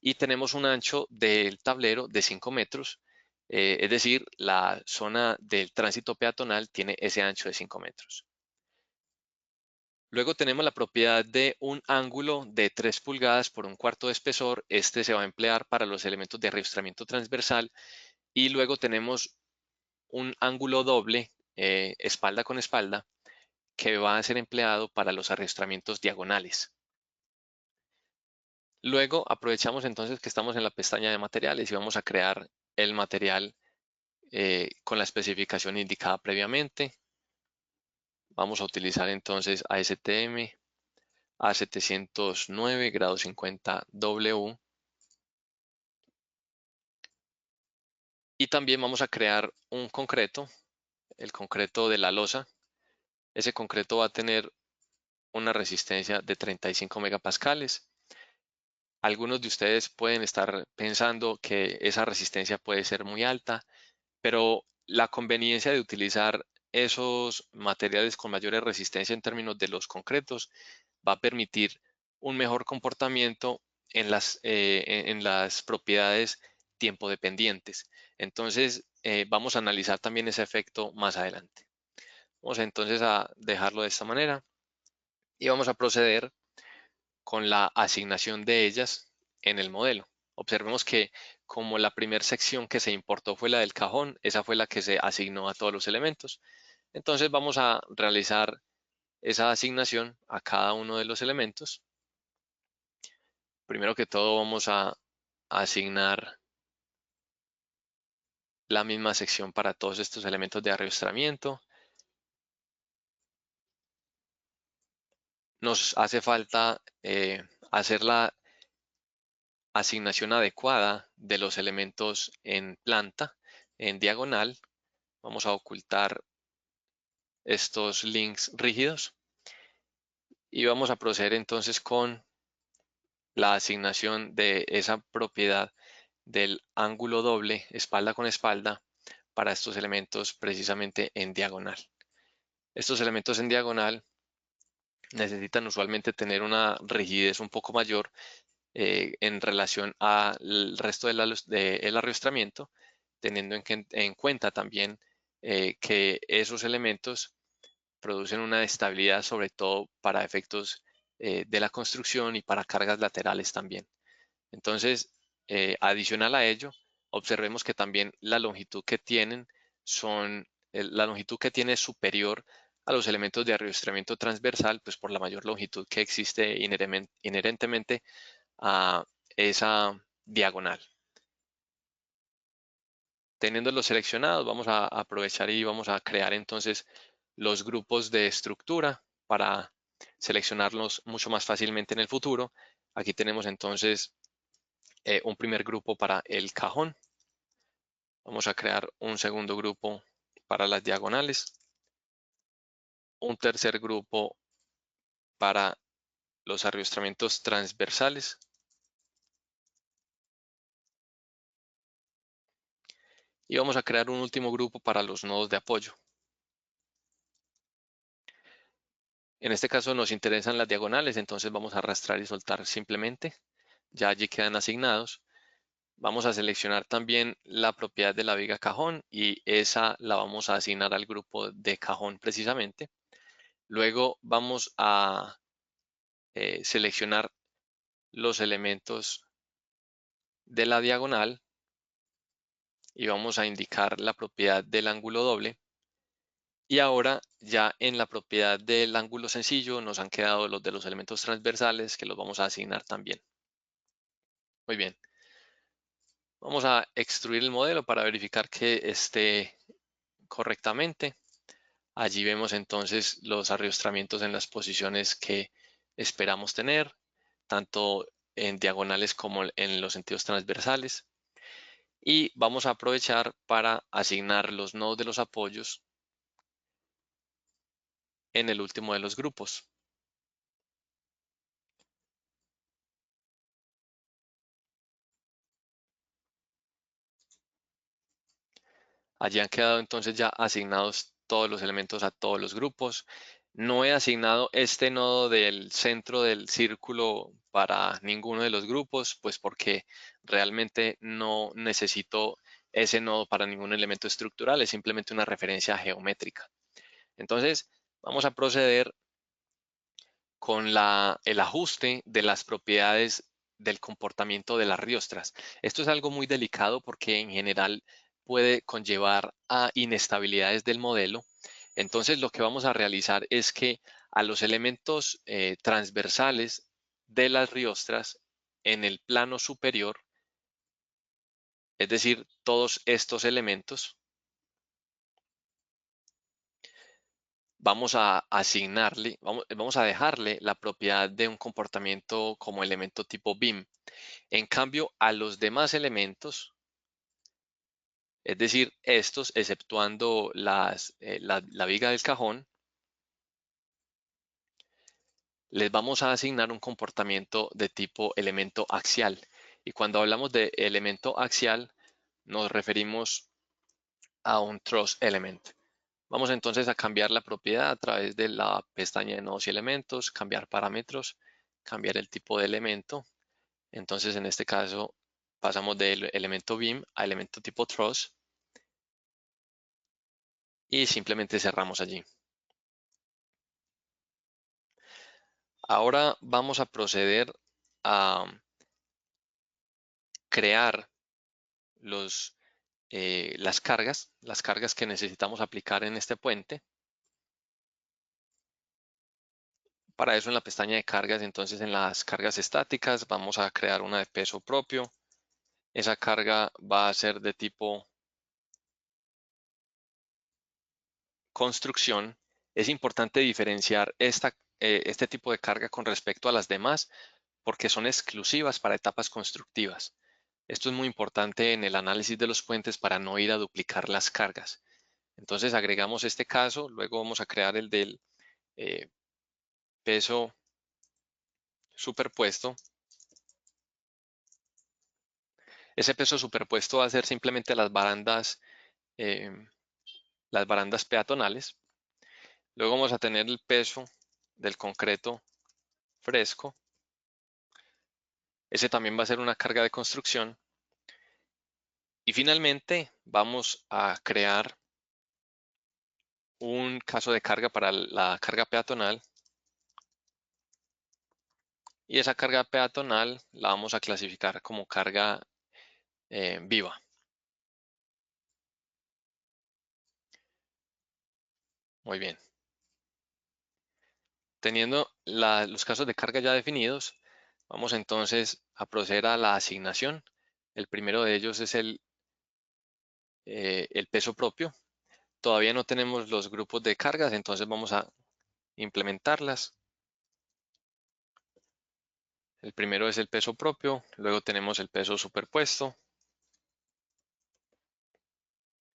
y tenemos un ancho del tablero de 5 metros, es decir, la zona del tránsito peatonal tiene ese ancho de 5 metros. Luego tenemos la propiedad de un ángulo de 3 pulgadas por 1/4 de espesor. Este se va a emplear para los elementos de ariostramiento transversal. Y luego tenemos un ángulo doble, espalda con espalda, que va a ser empleado para los ariostramientos diagonales. Luego aprovechamos entonces que estamos en la pestaña de materiales y vamos a crear el material con la especificación indicada previamente. Vamos a utilizar entonces ASTM A709 grado 50W. Y también vamos a crear un concreto, el concreto de la losa. Ese concreto va a tener una resistencia de 35 megapascales. Algunos de ustedes pueden estar pensando que esa resistencia puede ser muy alta, pero la conveniencia de utilizar esos materiales con mayores resistencia en términos de los concretos va a permitir un mejor comportamiento en las propiedades tiempo dependientes. Entonces, vamos a analizar también ese efecto más adelante. Vamos entonces a dejarlo de esta manera y vamos a proceder con la asignación de ellas en el modelo. Observemos que como la primera sección que se importó fue la del cajón, esa fue la que se asignó a todos los elementos. Entonces vamos a realizar esa asignación a cada uno de los elementos. Primero que todo vamos a asignar la misma sección para todos estos elementos de arrastramiento. Nos hace falta hacer la asignación adecuada de los elementos en planta, en diagonal. Vamos a ocultar estos links rígidos y vamos a proceder entonces con la asignación de esa propiedad del ángulo doble espalda con espalda para estos elementos precisamente en diagonal. Estos elementos en diagonal necesitan usualmente tener una rigidez un poco mayor en relación al resto del arrastramiento, teniendo en cuenta también que esos elementos producen una estabilidad sobre todo para efectos de la construcción y para cargas laterales también. Entonces, adicional a ello, observemos que también la longitud que tienen la longitud que tiene es superior a los elementos de arrastramiento transversal, pues por la mayor longitud que existe inherentemente a esa diagonal. Teniéndolos seleccionados, vamos a aprovechar y vamos a crear entonces los grupos de estructura para seleccionarlos mucho más fácilmente en el futuro. Aquí tenemos entonces un primer grupo para el cajón. Vamos a crear un segundo grupo para las diagonales. Un tercer grupo para los arrastramientos transversales. Y vamos a crear un último grupo para los nodos de apoyo. En este caso nos interesan las diagonales, entonces vamos a arrastrar y soltar simplemente. Ya allí quedan asignados. Vamos a seleccionar también la propiedad de la viga cajón y esa la vamos a asignar al grupo de cajón precisamente. Luego vamos a seleccionar los elementos de la diagonal y vamos a indicar la propiedad del ángulo doble. Y ahora ya en la propiedad del ángulo sencillo nos han quedado los de los elementos transversales que los vamos a asignar también. Muy bien. Vamos a extruir el modelo para verificar que esté correctamente. Allí vemos entonces los arrastramientos en las posiciones que esperamos tener, tanto en diagonales como en los sentidos transversales. Y vamos a aprovechar para asignar los nodos de los apoyos en el último de los grupos. Allí han quedado entonces ya asignados todos los elementos a todos los grupos. No he asignado este nodo del centro del círculo para ninguno de los grupos, pues porque realmente no necesito ese nodo para ningún elemento estructural, es simplemente una referencia geométrica. Entonces, vamos a proceder con el ajuste de las propiedades del comportamiento de las riostras. Esto es algo muy delicado porque en general puede conllevar a inestabilidades del modelo. Entonces lo que vamos a realizar es que a los elementos transversales de las riostras en el plano superior, es decir, todos estos elementos, vamos a asignarle, vamos a dejarle la propiedad de un comportamiento como elemento tipo BIM. En cambio, a los demás elementos, es decir, estos, exceptuando la viga del cajón, les vamos a asignar un comportamiento de tipo elemento axial. Y cuando hablamos de elemento axial, nos referimos a un truss element. Vamos entonces a cambiar la propiedad a través de la pestaña de nodos y elementos, cambiar parámetros, cambiar el tipo de elemento. Entonces, en este caso, pasamos del elemento BIM a elemento tipo truss y simplemente cerramos allí. Ahora vamos a proceder a crear las cargas que necesitamos aplicar en este puente. Para eso en la pestaña de cargas, entonces en las cargas estáticas vamos a crear una de peso propio. Esa carga va a ser de tipo construcción. Es importante diferenciar este tipo de carga con respecto a las demás porque son exclusivas para etapas constructivas. Esto es muy importante en el análisis de los puentes para no ir a duplicar las cargas. Entonces agregamos este caso, luego vamos a crear el del eh, peso superpuesto. Ese peso superpuesto va a ser simplemente eh, las barandas peatonales. Luego vamos a tener el peso del concreto fresco. Ese también va a ser una carga de construcción. Y finalmente vamos a crear un caso de carga para la carga peatonal. Y esa carga peatonal la vamos a clasificar como carga viva. Muy bien. Teniendo los casos de carga ya definidos, vamos entonces a proceder a la asignación. El primero de ellos es el peso propio. Todavía no tenemos los grupos de cargas, entonces vamos a implementarlas. El primero es el peso propio, luego tenemos el peso superpuesto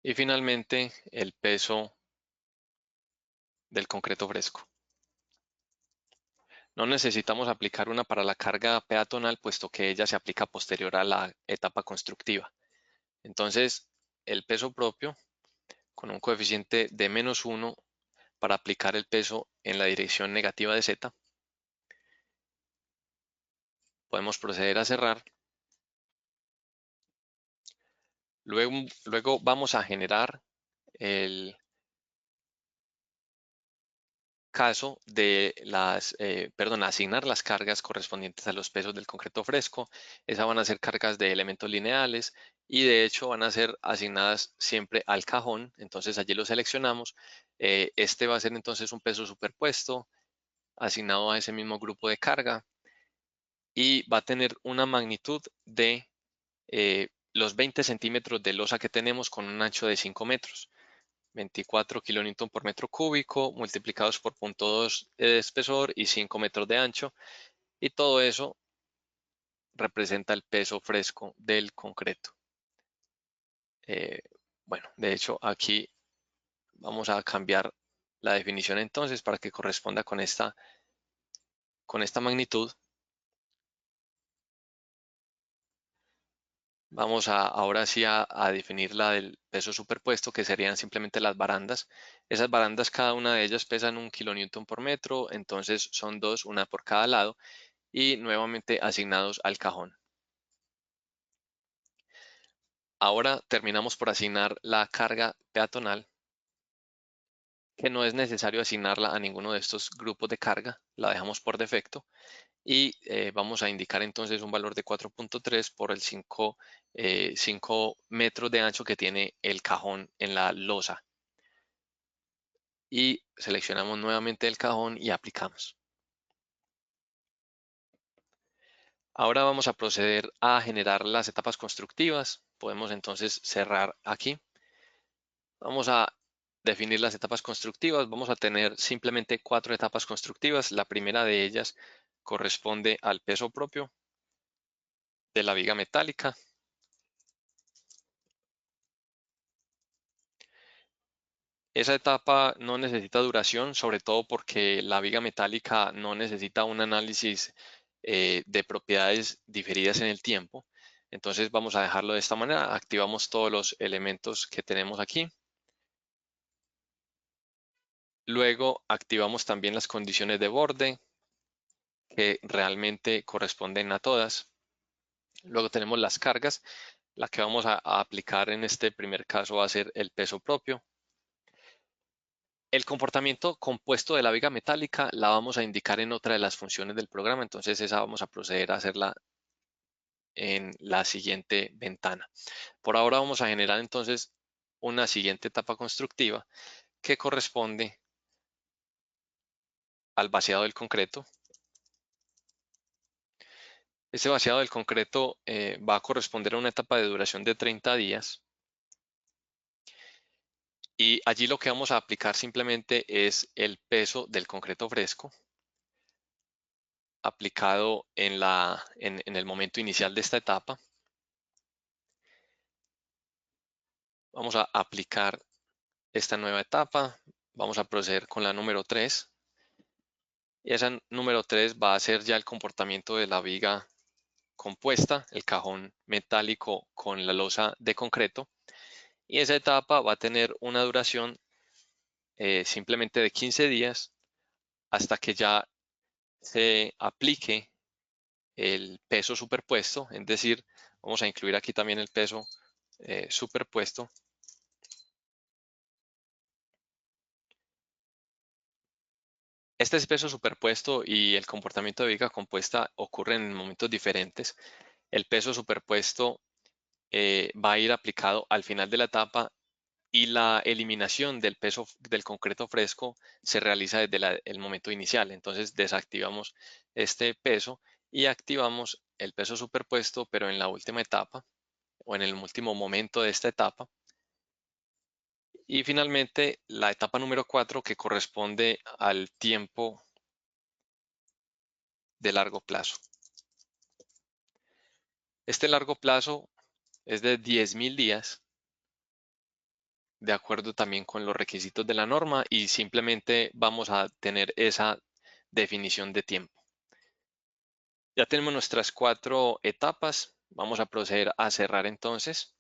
y finalmente el peso del concreto fresco. No necesitamos aplicar una para la carga peatonal, puesto que ella se aplica posterior a la etapa constructiva. Entonces, el peso propio con un coeficiente de -1 para aplicar el peso en la dirección negativa de Z. Podemos proceder a cerrar. Luego vamos a generar el caso de asignar las cargas correspondientes a los pesos del concreto fresco. Esas van a ser cargas de elementos lineales y de hecho van a ser asignadas siempre al cajón. Entonces allí lo seleccionamos. Este va a ser entonces un peso superpuesto asignado a ese mismo grupo de carga y va a tener una magnitud de los 20 centímetros de losa que tenemos con un ancho de 5 metros. 24 kilonewton por metro cúbico multiplicados por 0.2 de espesor y 5 metros de ancho. Y todo eso representa el peso fresco del concreto. Eh, bueno, de hecho aquí vamos a cambiar la definición entonces para que corresponda con esta magnitud. Vamos ahora sí a definir la del peso superpuesto, que serían simplemente las barandas. Esas barandas, cada una de ellas pesan 1 kilonewton por metro, entonces son dos, una por cada lado. y nuevamente asignados al cajón. Ahora terminamos por asignar la carga peatonal, que no es necesario asignarla a ninguno de estos grupos de carga, la dejamos por defecto y vamos a indicar entonces un valor de 4.3 por el 5 metros de ancho que tiene el cajón en la losa. Y seleccionamos nuevamente el cajón y aplicamos. Ahora vamos a proceder a generar las etapas constructivas. Podemos entonces cerrar aquí. Vamos a definir las etapas constructivas. Vamos a tener simplemente 4 etapas constructivas. La primera de ellas corresponde al peso propio de la viga metálica. Esa etapa no necesita duración, sobre todo porque la viga metálica no necesita un análisis de propiedades diferidas en el tiempo. Entonces vamos a dejarlo de esta manera. Activamos todos los elementos que tenemos aquí. Luego activamos también las condiciones de borde que realmente corresponden a todas. Luego tenemos las cargas. La que vamos a aplicar en este primer caso va a ser el peso propio. El comportamiento compuesto de la viga metálica la vamos a indicar en otra de las funciones del programa, entonces esa vamos a proceder a hacerla en la siguiente ventana. Por ahora vamos a generar entonces una siguiente etapa constructiva que corresponde al vaciado del concreto. Este vaciado del concreto va a corresponder a una etapa de duración de 30 días. Y allí lo que vamos a aplicar simplemente es el peso del concreto fresco aplicado en el momento inicial de esta etapa. Vamos a aplicar esta nueva etapa. Vamos a proceder con la número 3. Y esa número 3 va a ser ya el comportamiento de la viga compuesta, el cajón metálico con la losa de concreto. Y esa etapa va a tener una duración simplemente de 15 días hasta que ya se aplique el peso superpuesto, es decir, vamos a incluir aquí también el peso superpuesto. Este peso superpuesto y el comportamiento de viga compuesta ocurren en momentos diferentes. El peso superpuesto va a ir aplicado al final de la etapa y la eliminación del peso del concreto fresco se realiza desde el momento inicial. Entonces desactivamos este peso y activamos el peso superpuesto, pero en la última etapa o en el último momento de esta etapa. Y finalmente la etapa número 4 que corresponde al tiempo de largo plazo. Este largo plazo es de 10.000 días, de acuerdo también con los requisitos de la norma, y simplemente vamos a tener esa definición de tiempo. Ya tenemos nuestras 4 etapas. Vamos a proceder a cerrar entonces.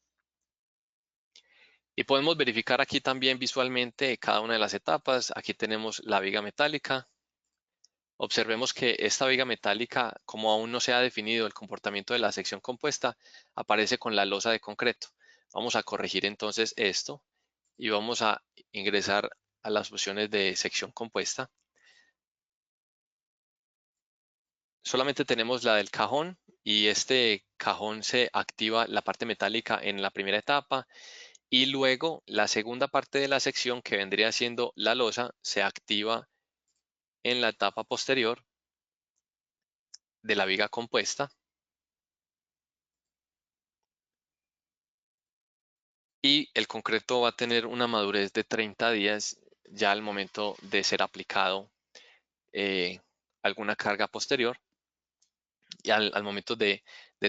Y podemos verificar aquí también visualmente cada una de las etapas. Aquí tenemos la viga metálica. Observemos que esta viga metálica, como aún no se ha definido el comportamiento de la sección compuesta, aparece con la losa de concreto. Vamos a corregir entonces esto y vamos a ingresar a las opciones de sección compuesta. Solamente tenemos la del cajón y este cajón se activa la parte metálica en la primera etapa y luego la segunda parte de la sección que vendría siendo la losa se activa en la etapa posterior de la viga compuesta. Y el concreto va a tener una madurez de 30 días ya al momento de ser aplicado alguna carga posterior y al momento de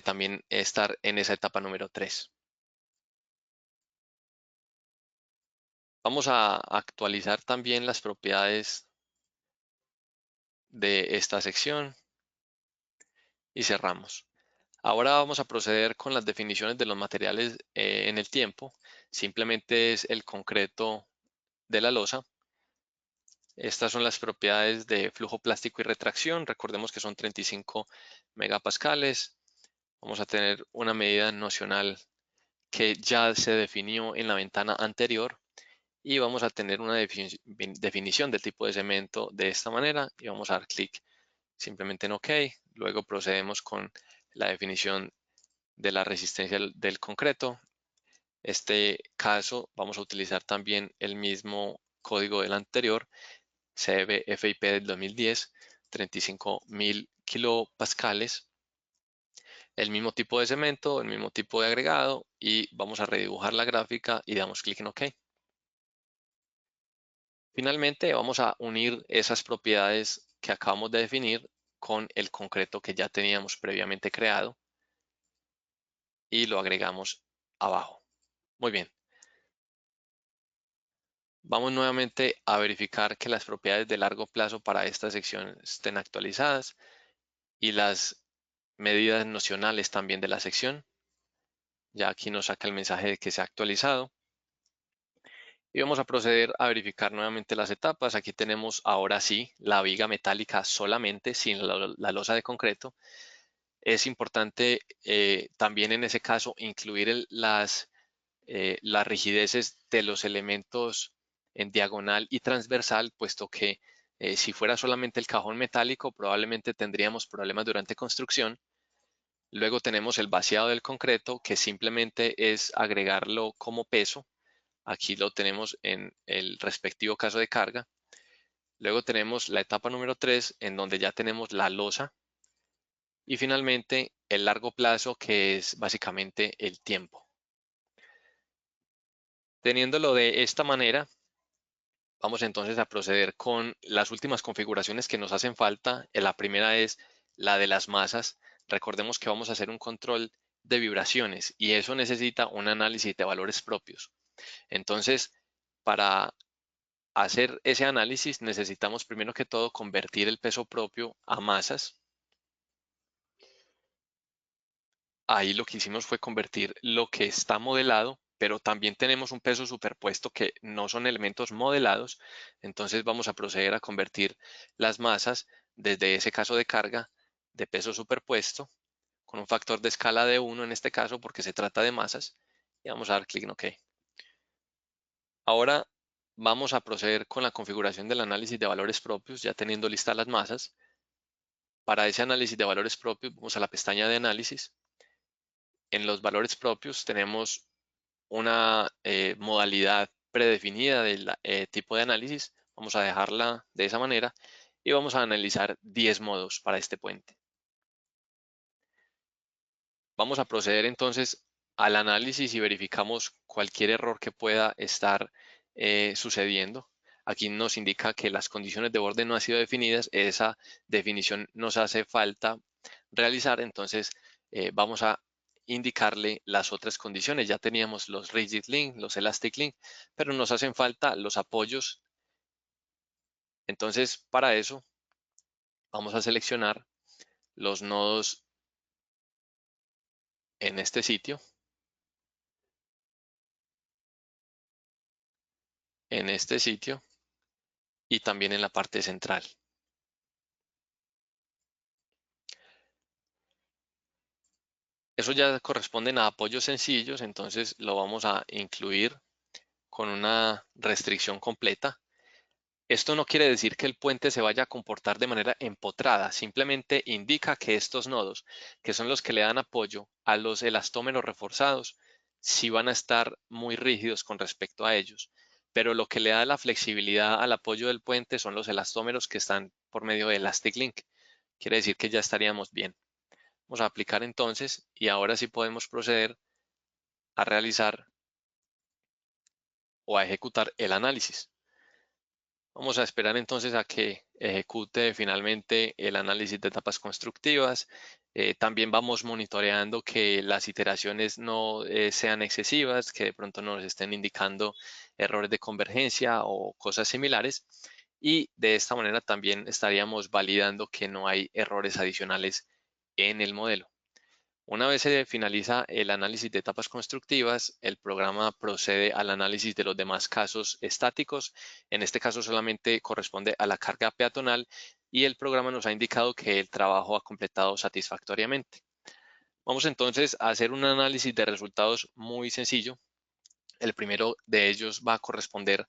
también estar en esa etapa número 3. Vamos a actualizar también las propiedades de esta sección y cerramos. Ahora vamos a proceder con las definiciones de los materiales en el tiempo. Simplemente es el concreto de la losa. Estas son las propiedades de flujo plástico y retracción. Recordemos que son 35 megapascales. Vamos a tener una medida nocional que ya se definió en la ventana anterior y vamos a tener una definición del tipo de cemento de esta manera y vamos a dar clic simplemente en OK. Luego procedemos con la definición de la resistencia del concreto. Este caso vamos a utilizar también el mismo código del anterior, CBFIP del 2010, 35.000 kilopascales. El mismo tipo de cemento, el mismo tipo de agregado y vamos a redibujar la gráfica y damos clic en OK. Finalmente vamos a unir esas propiedades que acabamos de definir con el concreto que ya teníamos previamente creado y lo agregamos abajo. Muy bien. Vamos nuevamente a verificar que las propiedades de largo plazo para esta sección estén actualizadas y las medidas nocionales también de la sección. Ya aquí nos saca el mensaje de que se ha actualizado. Y vamos a proceder a verificar nuevamente las etapas. Aquí tenemos ahora sí la viga metálica solamente, sin la losa de concreto. Es importante también en ese caso incluir las rigideces de los elementos en diagonal y transversal, puesto que si fuera solamente el cajón metálico, probablemente tendríamos problemas durante construcción. Luego tenemos el vaciado del concreto, que simplemente es agregarlo como peso. Aquí lo tenemos en el respectivo caso de carga. Luego tenemos la etapa número 3, en donde ya tenemos la losa. Y finalmente el largo plazo, que es básicamente el tiempo. Teniéndolo de esta manera, vamos entonces a proceder con las últimas configuraciones que nos hacen falta. La primera es la de las masas. Recordemos que vamos a hacer un control de vibraciones y eso necesita un análisis de valores propios. Entonces, para hacer ese análisis necesitamos primero que todo convertir el peso propio a masas. Ahí lo que hicimos fue convertir lo que está modelado, pero también tenemos un peso superpuesto que no son elementos modelados. Entonces vamos a proceder a convertir las masas desde ese caso de carga de peso superpuesto con un factor de escala de 1 en este caso porque se trata de masas y vamos a dar clic en OK. Ahora vamos a proceder con la configuración del análisis de valores propios ya teniendo listas las masas. Para ese análisis de valores propios vamos a la pestaña de análisis. En los valores propios tenemos una modalidad predefinida del tipo de análisis. Vamos a dejarla de esa manera y vamos a analizar 10 modos para este puente. Vamos a proceder entonces al análisis y verificamos cualquier error que pueda estar sucediendo. Aquí nos indica que las condiciones de borde no han sido definidas. Esa definición nos hace falta realizar. Entonces vamos a indicarle las otras condiciones. Ya teníamos los rigid link, los elastic link, pero nos hacen falta los apoyos. Entonces para eso vamos a seleccionar los nodos en este sitio. En este sitio y también en la parte central. Eso ya corresponden a apoyos sencillos, entonces lo vamos a incluir con una restricción completa. Esto no quiere decir que el puente se vaya a comportar de manera empotrada, simplemente indica que estos nodos, que son los que le dan apoyo a los elastómeros reforzados, sí van a estar muy rígidos con respecto a ellos. Pero lo que le da la flexibilidad al apoyo del puente son los elastómeros que están por medio de Elastic Link. Quiere decir que ya estaríamos bien. Vamos a aplicar entonces y ahora sí podemos proceder a realizar o a ejecutar el análisis. Vamos a esperar entonces a que ejecute finalmente el análisis de etapas constructivas. También vamos monitoreando que las iteraciones no sean excesivas, que de pronto nos estén indicando errores de convergencia o cosas similares. Y de esta manera también estaríamos validando que no hay errores adicionales en el modelo. Una vez se finaliza el análisis de etapas constructivas, el programa procede al análisis de los demás casos estáticos. En este caso solamente corresponde a la carga peatonal y el programa nos ha indicado que el trabajo ha completado satisfactoriamente. Vamos entonces a hacer un análisis de resultados muy sencillo. El primero de ellos va a corresponder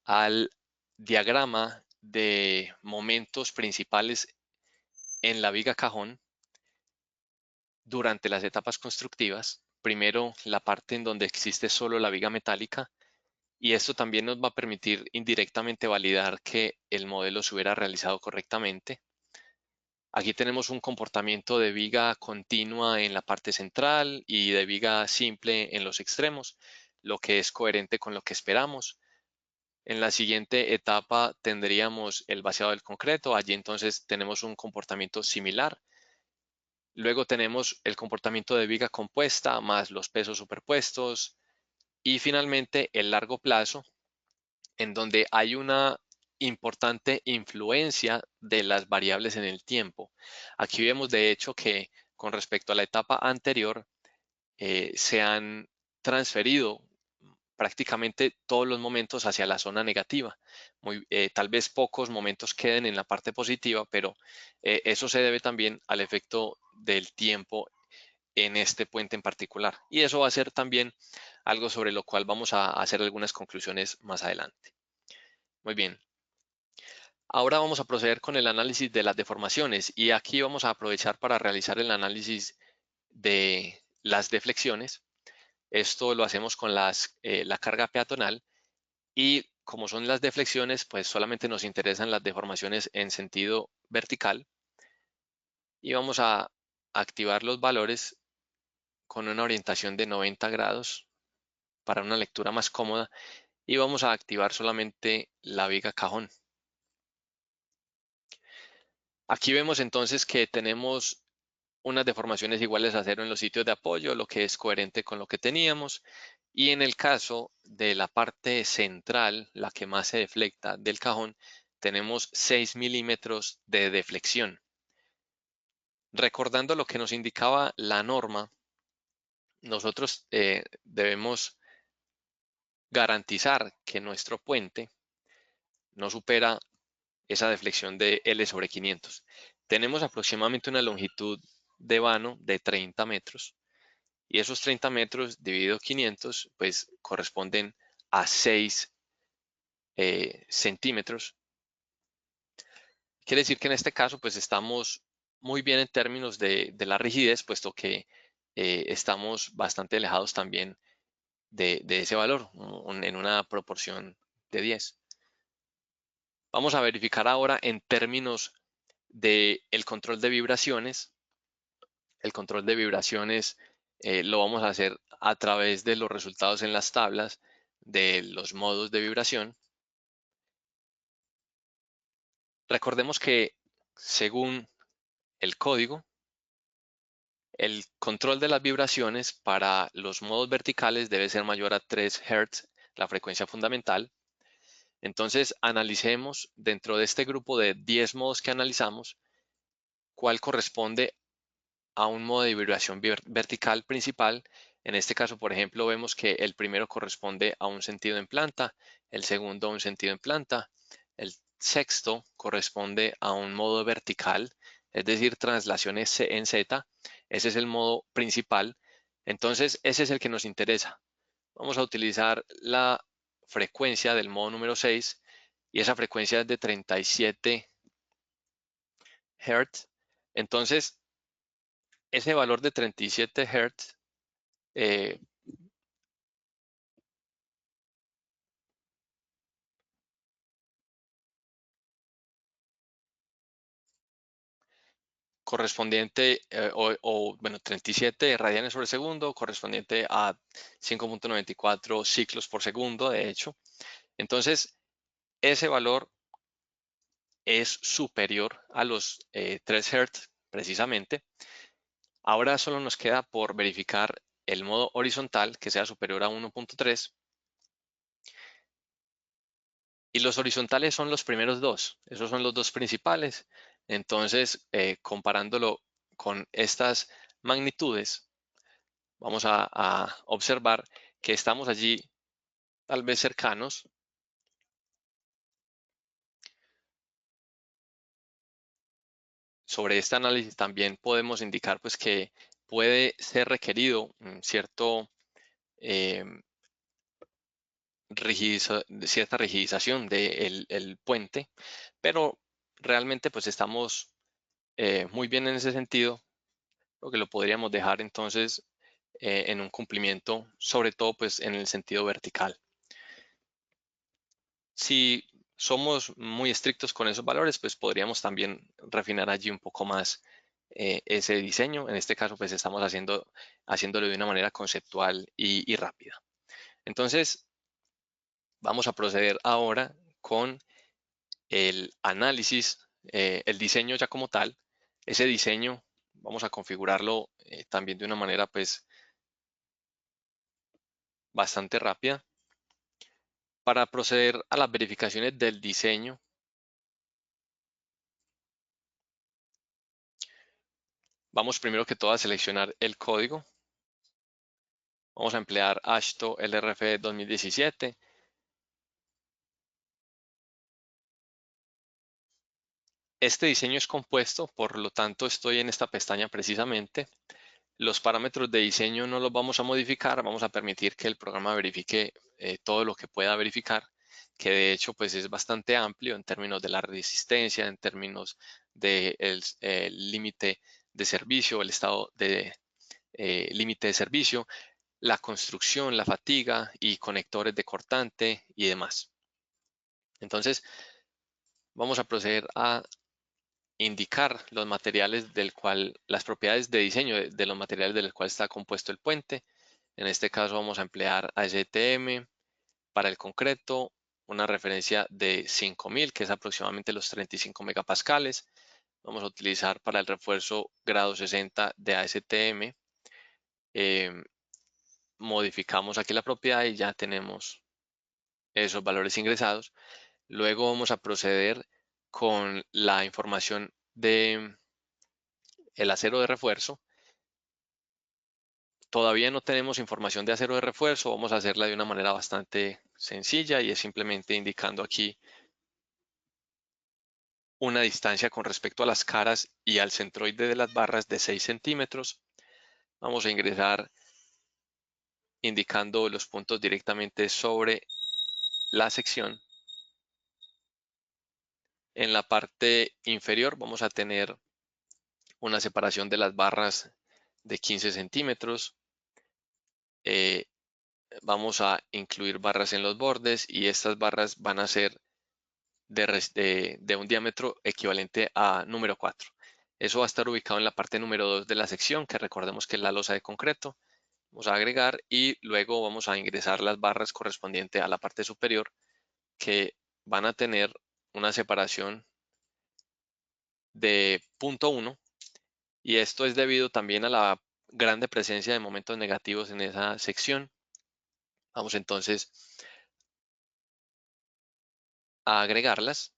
al diagrama de momentos principales en la viga cajón durante las etapas constructivas. Primero, la parte en donde existe solo la viga metálica, y esto también nos va a permitir indirectamente validar que el modelo se hubiera realizado correctamente. Aquí tenemos un comportamiento de viga continua en la parte central y de viga simple en los extremos, lo que es coherente con lo que esperamos. En la siguiente etapa tendríamos el vaciado del concreto. Allí entonces tenemos un comportamiento similar. Luego tenemos el comportamiento de viga compuesta más los pesos superpuestos. Y finalmente el largo plazo, en donde hay una importante influencia de las variables en el tiempo. Aquí vemos de hecho que con respecto a la etapa anterior se han transferido prácticamente todos los momentos hacia la zona negativa. Tal vez pocos momentos queden en la parte positiva, pero eso se debe también al efecto del tiempo en este puente en particular. Y eso va a ser también algo sobre lo cual vamos a hacer algunas conclusiones más adelante. Muy bien. Ahora vamos a proceder con el análisis de las deformaciones y aquí vamos a aprovechar para realizar el análisis de las deflexiones. Esto lo hacemos con la carga peatonal y como son las deflexiones, pues solamente nos interesan las deformaciones en sentido vertical y vamos a activar los valores con una orientación de 90 grados para una lectura más cómoda y vamos a activar solamente la viga cajón. Aquí vemos entonces que tenemos unas deformaciones iguales a 0 en los sitios de apoyo, lo que es coherente con lo que teníamos. Y en el caso de la parte central, la que más se deflecta del cajón, tenemos 6 milímetros de deflexión. Recordando lo que nos indicaba la norma, nosotros debemos garantizar que nuestro puente no supera esa deflexión de L sobre 500. Tenemos aproximadamente una longitud de vano de 30 metros y esos 30 metros dividido 500 pues corresponden a 6 centímetros. Quiere decir que en este caso pues estamos muy bien en términos de la rigidez, puesto que estamos bastante alejados también de ese valor, en una proporción de 10. Vamos a verificar ahora en términos del control de vibraciones. El control de vibraciones lo vamos a hacer a través de los resultados en las tablas de los modos de vibración. Recordemos que según el código, el control de las vibraciones para los modos verticales debe ser mayor a 3 Hz, la frecuencia fundamental. Entonces, analicemos dentro de este grupo de 10 modos que analizamos, cuál corresponde a un modo de vibración vertical principal. En este caso, por ejemplo, vemos que el primero corresponde a un sentido en planta, el segundo a un sentido en planta, el sexto corresponde a un modo vertical, es decir, translaciones en Z. Ese es el modo principal. Entonces, ese es el que nos interesa. Vamos a utilizar la frecuencia del modo número 6 y esa frecuencia es de 37 Hz. Entonces, ese valor de 37 Hz correspondiente bueno, 37 radianes sobre segundo, correspondiente a 5.94 ciclos por segundo, de hecho. Entonces, ese valor es superior a los 3 Hz precisamente. Ahora solo nos queda por verificar el modo horizontal que sea superior a 1.3. Y los horizontales son los primeros dos. Esos son los dos principales. Entonces, comparándolo con estas magnitudes, vamos a observar que estamos allí tal vez cercanos. Sobre este análisis también podemos indicar pues que puede ser requerido cierta rigidización del puente, pero realmente pues estamos muy bien en ese sentido, lo que lo podríamos dejar entonces en un cumplimiento, sobre todo pues en el sentido vertical. Si somos muy estrictos con esos valores, pues podríamos también refinar allí un poco más ese diseño. En este caso, pues estamos haciéndolo de una manera conceptual y rápida. Entonces, vamos a proceder ahora con el análisis, el diseño ya como tal. Ese diseño vamos a configurarlo también de una manera pues bastante rápida. Para proceder a las verificaciones del diseño, vamos primero que todo a seleccionar el código. Vamos a emplear ASHTO LRF 2017. Este diseño es compuesto, por lo tanto estoy en esta pestaña precisamente. Los parámetros de diseño no los vamos a modificar, vamos a permitir que el programa verifique todo lo que pueda verificar, que de hecho pues es bastante amplio en términos de la resistencia, en términos del límite de servicio, el estado de límite de servicio, la construcción, la fatiga y conectores de cortante y demás. Entonces, vamos a proceder a indicar los materiales las propiedades de diseño de los materiales del cual está compuesto el puente. En este caso vamos a emplear ASTM para el concreto, una referencia de 5000, que es aproximadamente los 35 megapascales. Vamos a utilizar para el refuerzo grado 60 de ASTM. Modificamos aquí la propiedad y ya tenemos esos valores ingresados. Luego vamos a proceder con la información de el acero de refuerzo. Todavía no tenemos información de acero de refuerzo, vamos a hacerla de una manera bastante sencilla y es simplemente indicando aquí una distancia con respecto a las caras y al centroide de las barras de 6 centímetros. Vamos a ingresar indicando los puntos directamente sobre la sección. En la parte inferior vamos a tener una separación de las barras de 15 centímetros. Vamos a incluir barras en los bordes y estas barras van a ser de un diámetro equivalente a número 4. Eso va a estar ubicado en la parte número 2 de la sección, que recordemos que es la losa de concreto. Vamos a agregar y luego vamos a ingresar las barras correspondientes a la parte superior, que van a tener una separación de 0.1, y esto es debido también a la grande presencia de momentos negativos en esa sección. Vamos entonces a agregarlas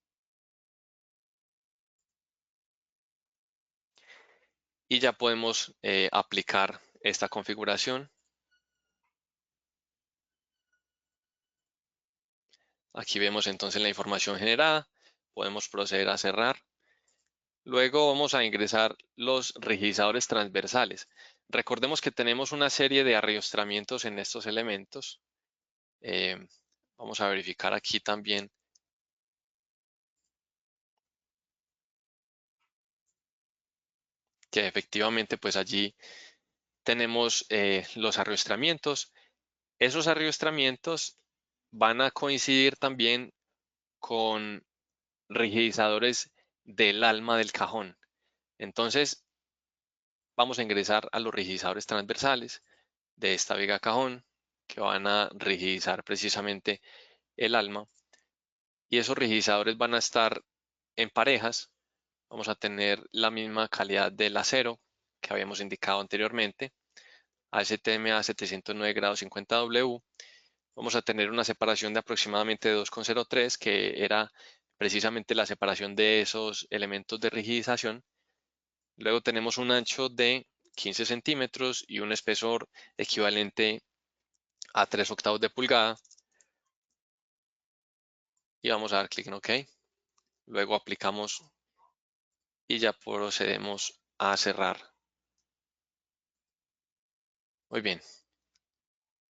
y ya podemos aplicar esta configuración. Aquí vemos entonces la información generada. Podemos proceder a cerrar. Luego vamos a ingresar los rigidizadores transversales. Recordemos que tenemos una serie de arriostramientos en estos elementos. Vamos a verificar aquí también que efectivamente pues allí tenemos los arriostramientos. Esos arriostramientos van a coincidir también con rigidizadores del alma del cajón. Entonces vamos a ingresar a los rigidizadores transversales de esta viga cajón, que van a rigidizar precisamente el alma, y esos rigidizadores van a estar en parejas. Vamos a tener la misma calidad del acero que habíamos indicado anteriormente, ASTM 709 grados 50W. Vamos a tener una separación de aproximadamente 2,03, que era precisamente la separación de esos elementos de rigidización. Luego tenemos un ancho de 15 centímetros y un espesor equivalente a 3/8 de pulgada. Y vamos a dar clic en OK. Luego aplicamos y ya procedemos a cerrar. Muy bien.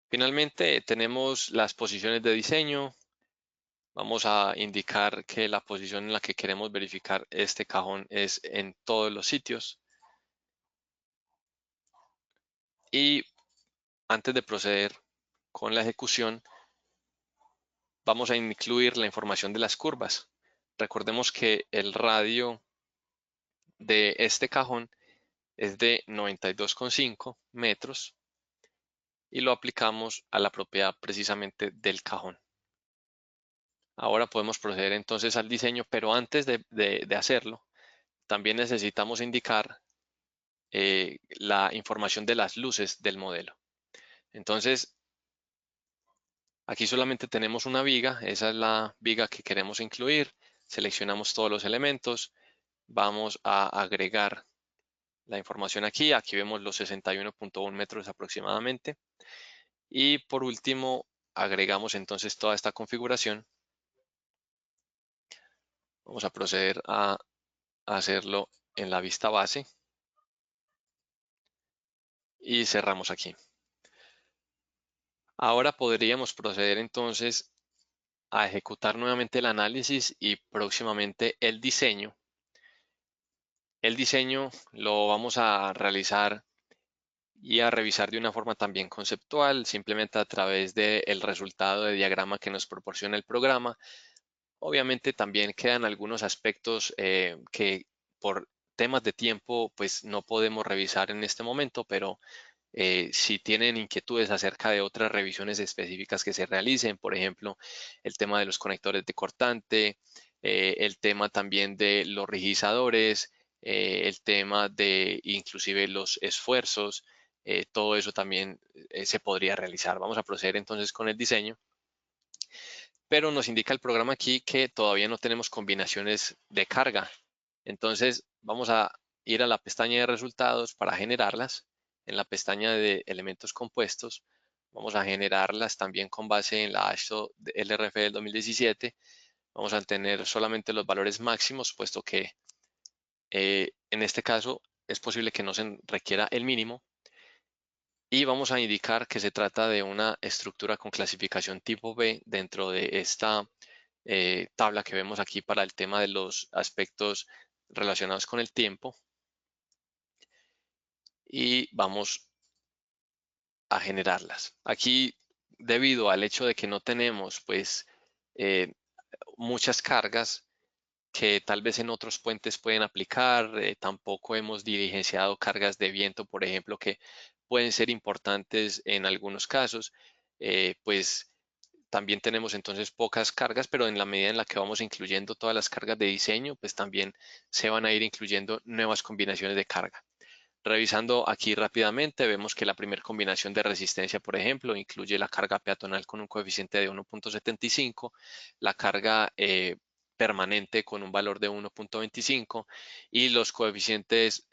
Finalmente tenemos las posiciones de diseño. Vamos a indicar que la posición en la que queremos verificar este cajón es en todos los sitios. Y antes de proceder con la ejecución, vamos a incluir la información de las curvas. Recordemos que el radio de este cajón es de 92,5 metros y lo aplicamos a la propiedad precisamente del cajón. Ahora podemos proceder entonces al diseño, pero antes de hacerlo, también necesitamos indicar la información de las luces del modelo. Entonces, aquí solamente tenemos una viga, esa es la viga que queremos incluir. Seleccionamos todos los elementos, vamos a agregar la información aquí. Aquí vemos los 61.1 metros aproximadamente. Y por último, agregamos entonces toda esta configuración. Vamos a proceder a hacerlo en la vista base y cerramos aquí. Ahora podríamos proceder entonces a ejecutar nuevamente el análisis y próximamente el diseño. El diseño lo vamos a realizar y a revisar de una forma también conceptual, simplemente a través del resultado de diagrama que nos proporciona el programa. Obviamente también quedan algunos aspectos que por temas de tiempo pues no podemos revisar en este momento, pero si tienen inquietudes acerca de otras revisiones específicas que se realicen, por ejemplo, el tema de los conectores de cortante, el tema también de los rigizadores, el tema de inclusive los esfuerzos, todo eso también se podría realizar. Vamos a proceder entonces con el diseño, pero nos indica el programa aquí que todavía no tenemos combinaciones de carga. Entonces vamos a ir a la pestaña de resultados para generarlas. En la pestaña de elementos compuestos vamos a generarlas también con base en la ASHTO LRF del 2017. Vamos a tener solamente los valores máximos, puesto que en este caso es posible que no se requiera el mínimo. Y vamos a indicar que se trata de una estructura con clasificación tipo B dentro de esta tabla que vemos aquí para el tema de los aspectos relacionados con el tiempo. Y vamos a generarlas. Aquí, debido al hecho de que no tenemos pues eh, muchas cargas que tal vez en otros puentes pueden aplicar, tampoco hemos diligenciado cargas de viento, por ejemplo, que pueden ser importantes en algunos casos, pues también tenemos entonces pocas cargas, pero en la medida en la que vamos incluyendo todas las cargas de diseño, pues también se van a ir incluyendo nuevas combinaciones de carga. Revisando aquí rápidamente, vemos que la primera combinación de resistencia, por ejemplo, incluye la carga peatonal con un coeficiente de 1.75, la carga permanente con un valor de 1.25 y los coeficientes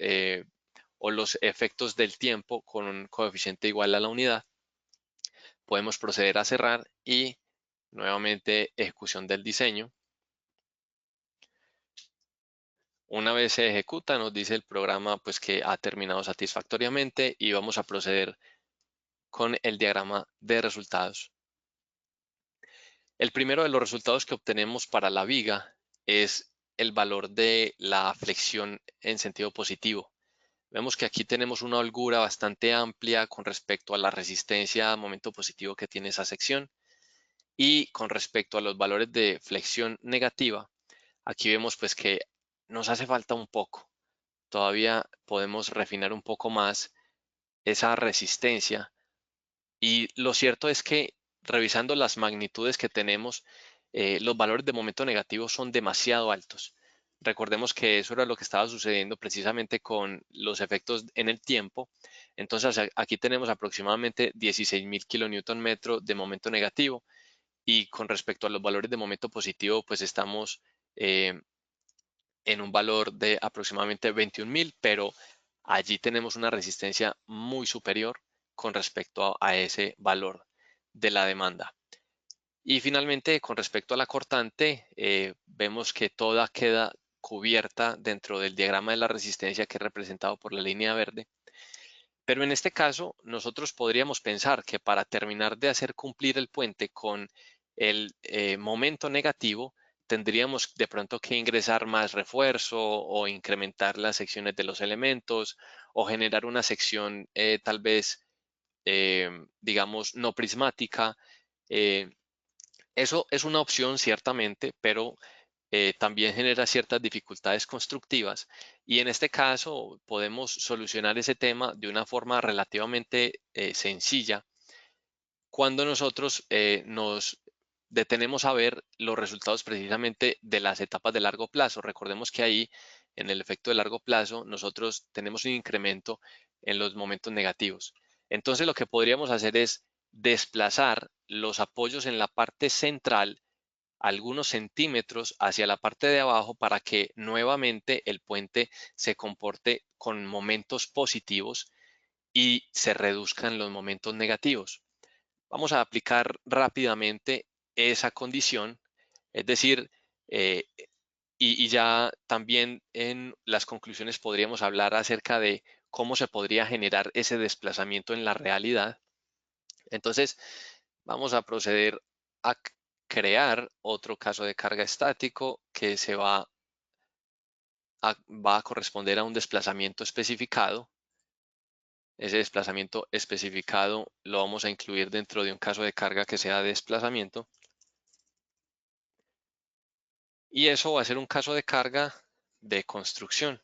o los efectos del tiempo con un coeficiente igual a la unidad. Podemos proceder a cerrar y nuevamente ejecución del diseño. Una vez se ejecuta, nos dice el programa pues que ha terminado satisfactoriamente y vamos a proceder con el diagrama de resultados. El primero de los resultados que obtenemos para la viga es el valor de la flexión en sentido positivo. Vemos que aquí tenemos una holgura bastante amplia con respecto a la resistencia a momento positivo que tiene esa sección y con respecto a los valores de flexión negativa. Aquí vemos pues que nos hace falta un poco. Todavía podemos refinar un poco más esa resistencia. Y lo cierto es que revisando las magnitudes que tenemos, los valores de momento negativo son demasiado altos. Recordemos que eso era lo que estaba sucediendo precisamente con los efectos en el tiempo. Entonces aquí tenemos aproximadamente 16.000 kilonewton metro de momento negativo y con respecto a los valores de momento positivo, pues estamos en un valor de aproximadamente 21.000, pero allí tenemos una resistencia muy superior con respecto a ese valor de la demanda. Y finalmente, con respecto a la cortante, vemos que toda queda cubierta dentro del diagrama de la resistencia que es representado por la línea verde. Pero en este caso, nosotros podríamos pensar que para terminar de hacer cumplir el puente con el momento negativo, tendríamos de pronto que ingresar más refuerzo o incrementar las secciones de los elementos o generar una sección tal vez, digamos, no prismática. Eh, Eso es una opción ciertamente, pero también genera ciertas dificultades constructivas y en este caso podemos solucionar ese tema de una forma relativamente sencilla cuando nosotros nos detenemos a ver los resultados precisamente de las etapas de largo plazo. Recordemos que ahí en el efecto de largo plazo nosotros tenemos un incremento en los momentos negativos. Entonces lo que podríamos hacer es desplazar los apoyos en la parte central algunos centímetros hacia la parte de abajo para que nuevamente el puente se comporte con momentos positivos y se reduzcan los momentos negativos. Vamos a aplicar rápidamente esa condición, es decir, eh, y ya también en las conclusiones podríamos hablar acerca de cómo se podría generar ese desplazamiento en la realidad. Entonces, vamos a proceder a crear otro caso de carga estático que va a corresponder a un desplazamiento especificado. Ese desplazamiento especificado lo vamos a incluir dentro de un caso de carga que sea desplazamiento. Y eso va a ser un caso de carga de construcción.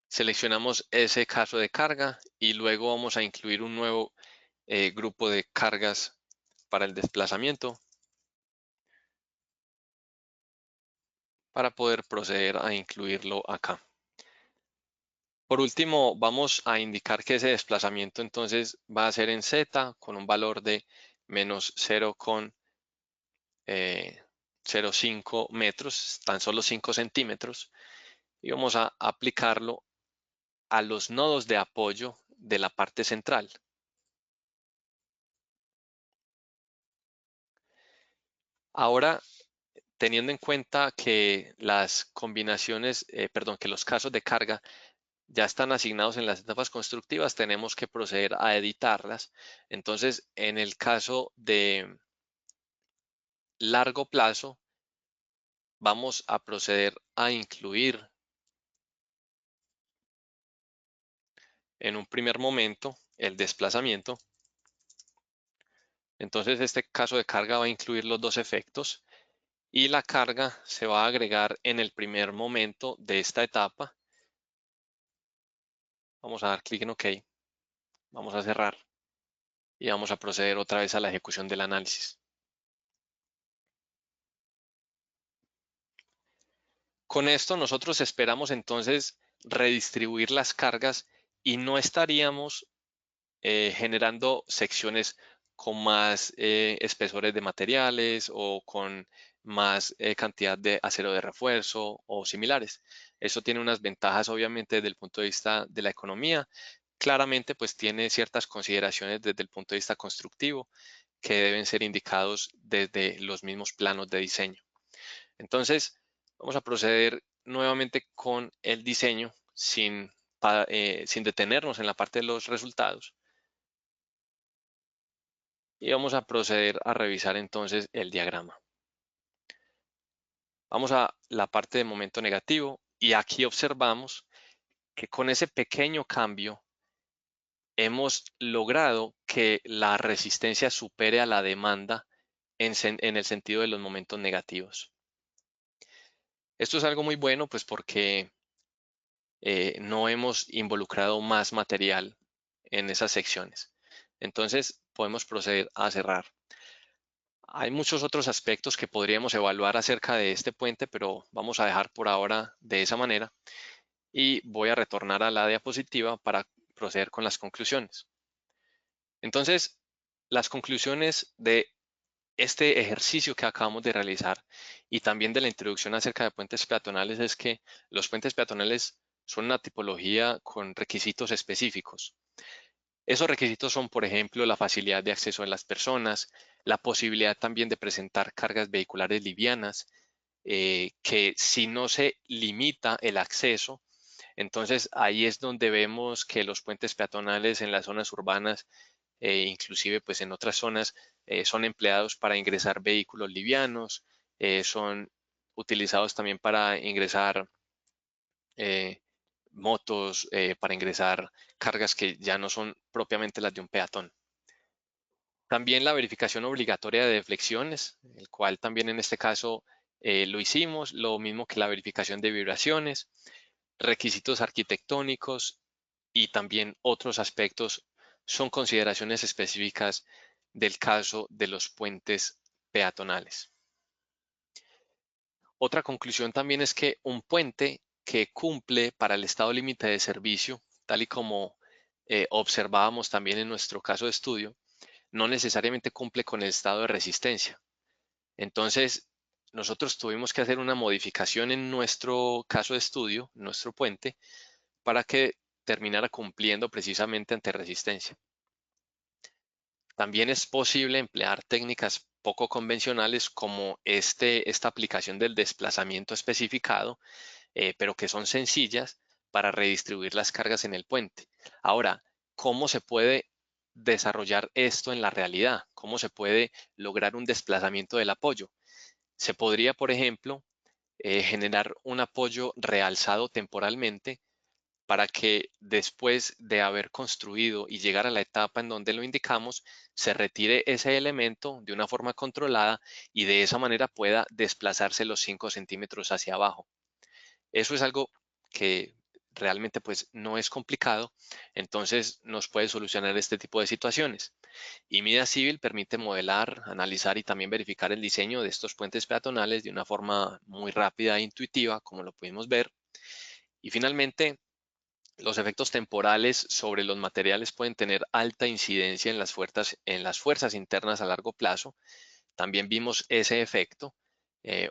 Seleccionamos ese caso de carga y luego vamos a incluir un nuevo grupo de cargas para el desplazamiento para poder proceder a incluirlo acá. Por último, vamos a indicar que ese desplazamiento entonces va a ser en Z con un valor de menos 0,05 metros, tan solo 5 centímetros, y vamos a aplicarlo a los nodos de apoyo de la parte central. Ahora, teniendo en cuenta que las combinaciones, perdón, que los casos de carga ya están asignados en las etapas constructivas, tenemos que proceder a editarlas. Entonces, en el caso de largo plazo, vamos a proceder a incluir en un primer momento el desplazamiento. Entonces, este caso de carga va a incluir los dos efectos y la carga se va a agregar en el primer momento de esta etapa. Vamos a dar clic en OK. Vamos a cerrar y vamos a proceder otra vez a la ejecución del análisis. Con esto nosotros esperamos entonces redistribuir las cargas y no estaríamos generando secciones con más espesores de materiales o con más cantidad de acero de refuerzo o similares. Eso tiene unas ventajas obviamente desde el punto de vista de la economía. Claramente pues tiene ciertas consideraciones desde el punto de vista constructivo que deben ser indicados desde los mismos planos de diseño. Entonces, vamos a proceder nuevamente con el diseño sin detenernos en la parte de los resultados. Y vamos a proceder a revisar entonces el diagrama. Vamos a la parte de momento negativo y aquí observamos que con ese pequeño cambio hemos logrado que la resistencia supere a la demanda en el sentido de los momentos negativos. Esto es algo muy bueno pues porque no hemos involucrado más material en esas secciones. Entonces podemos proceder a cerrar. Hay muchos otros aspectos que podríamos evaluar acerca de este puente, pero vamos a dejar por ahora de esa manera y voy a retornar a la diapositiva para proceder con las conclusiones. Entonces, las conclusiones de este ejercicio que acabamos de realizar y también de la introducción acerca de puentes peatonales es que los puentes peatonales son una tipología con requisitos específicos. Esos requisitos son, por ejemplo, la facilidad de acceso de las personas, la posibilidad también de presentar cargas vehiculares livianas, que si no se limita el acceso, entonces ahí es donde vemos que los puentes peatonales en las zonas urbanas, inclusive pues en otras zonas, son empleados para ingresar vehículos livianos, son utilizados también para ingresar eh, motos, para ingresar cargas que ya no son propiamente las de un peatón. También la verificación obligatoria de deflexiones, el cual también en este caso lo hicimos, lo mismo que la verificación de vibraciones, requisitos arquitectónicos y también otros aspectos son consideraciones específicas del caso de los puentes peatonales. Otra conclusión también es que un puente que cumple para el estado límite de servicio, tal y como observábamos también en nuestro caso de estudio, no necesariamente cumple con el estado de resistencia. Entonces, nosotros tuvimos que hacer una modificación en nuestro caso de estudio, nuestro puente, para que terminara cumpliendo precisamente ante resistencia. También es posible emplear técnicas poco convencionales como esta aplicación del desplazamiento especificado, pero que son sencillas para redistribuir las cargas en el puente. Ahora, ¿cómo se puede desarrollar esto en la realidad? ¿Cómo se puede lograr un desplazamiento del apoyo? Se podría, por ejemplo, generar un apoyo realzado temporalmente para que después de haber construido y llegar a la etapa en donde lo indicamos, se retire ese elemento de una forma controlada y de esa manera pueda desplazarse los 5 centímetros hacia abajo. Eso es algo que realmente pues no es complicado, entonces nos puede solucionar este tipo de situaciones. Y Mida Civil permite modelar, analizar y también verificar el diseño de estos puentes peatonales de una forma muy rápida e intuitiva, como lo pudimos ver. Y finalmente, los efectos temporales sobre los materiales pueden tener alta incidencia en las fuerzas internas a largo plazo. También vimos ese efecto,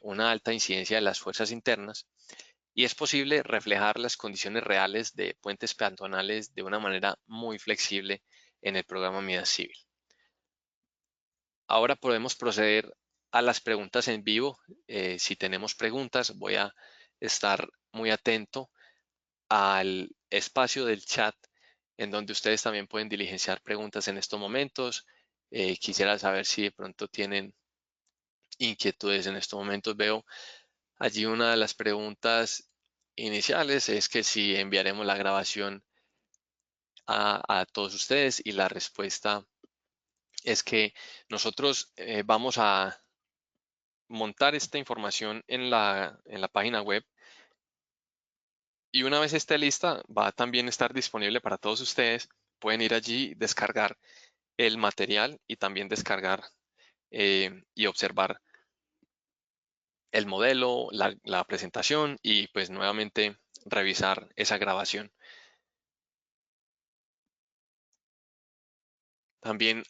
una alta incidencia de las fuerzas internas, y es posible reflejar las condiciones reales de puentes peatonales de una manera muy flexible en el programa Mida Civil. Ahora podemos proceder a las preguntas en vivo. Si tenemos preguntas, voy a estar muy atento al espacio del chat en donde ustedes también pueden diligenciar preguntas en estos momentos. Quisiera saber si de pronto tienen inquietudes en estos momentos. Veo allí una de las preguntas iniciales es que si enviaremos la grabación a todos ustedes, y la respuesta es que nosotros vamos a montar esta información en la página web, y una vez esté lista va a también estar disponible para todos ustedes. Pueden ir allí, descargar el material y también descargar y observar el modelo, la presentación y pues nuevamente revisar esa grabación. También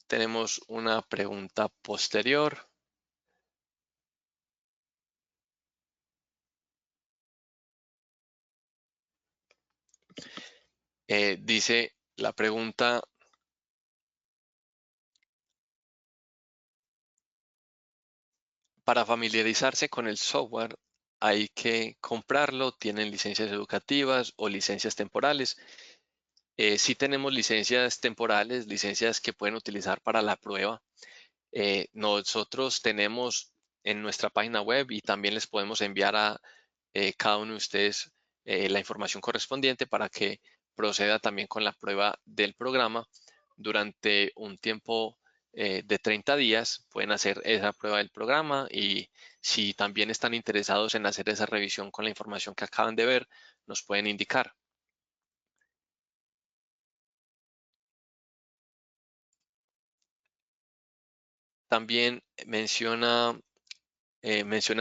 tenemos una pregunta posterior. Dice la pregunta: para familiarizarse con el software, ¿hay que comprarlo? ¿Tienen licencias educativas o licencias temporales? Sí tenemos licencias temporales, licencias que pueden utilizar para la prueba. Nosotros tenemos en nuestra página web, y también les podemos enviar a cada uno de ustedes la información correspondiente para que proceda también con la prueba del programa durante un tiempo de 30 días. Pueden hacer esa prueba del programa, y si también están interesados en hacer esa revisión con la información que acaban de ver, nos pueden indicar. También mencionan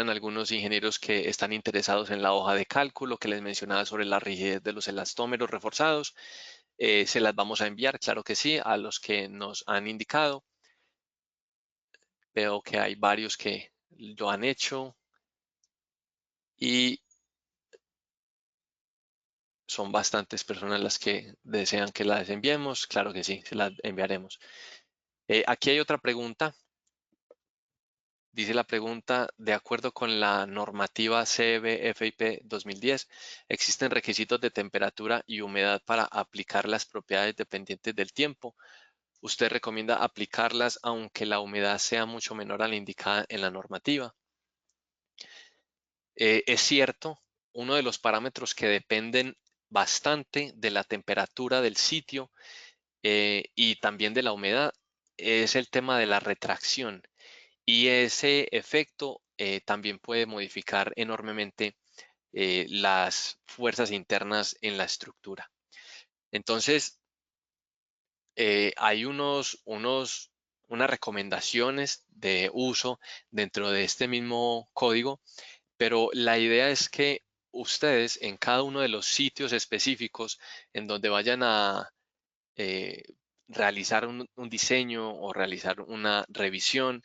algunos ingenieros que están interesados en la hoja de cálculo que les mencionaba sobre la rigidez de los elastómeros reforzados. se las vamos a enviar, claro que sí, a los que nos han indicado. Veo que hay varios que lo han hecho y son bastantes personas las que desean que las enviemos. Claro que sí, se las enviaremos. Aquí hay otra pregunta. Dice la pregunta, de acuerdo con la normativa CBFIP 2010, ¿existen requisitos de temperatura y humedad para aplicar las propiedades dependientes del tiempo? ¿Usted recomienda aplicarlas aunque la humedad sea mucho menor a la indicada en la normativa? Es cierto, uno de los parámetros que dependen bastante de la temperatura del sitio y también de la humedad es el tema de la retracción. Y ese efecto también puede modificar enormemente las fuerzas internas en la estructura. Entonces, hay unas recomendaciones de uso dentro de este mismo código, pero la idea es que ustedes en cada uno de los sitios específicos en donde vayan a eh, realizar un diseño o realizar una revisión,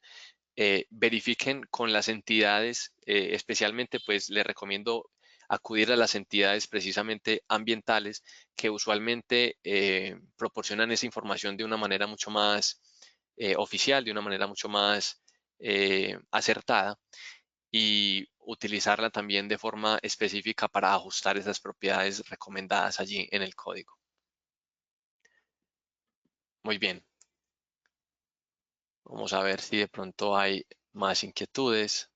verifiquen con las entidades, especialmente pues les recomiendo acudir a las entidades precisamente ambientales que usualmente proporcionan esa información de una manera mucho más oficial, de una manera mucho más acertada y utilizarla también de forma específica para ajustar esas propiedades recomendadas allí en el código. Muy bien, vamos a ver si de pronto hay más inquietudes.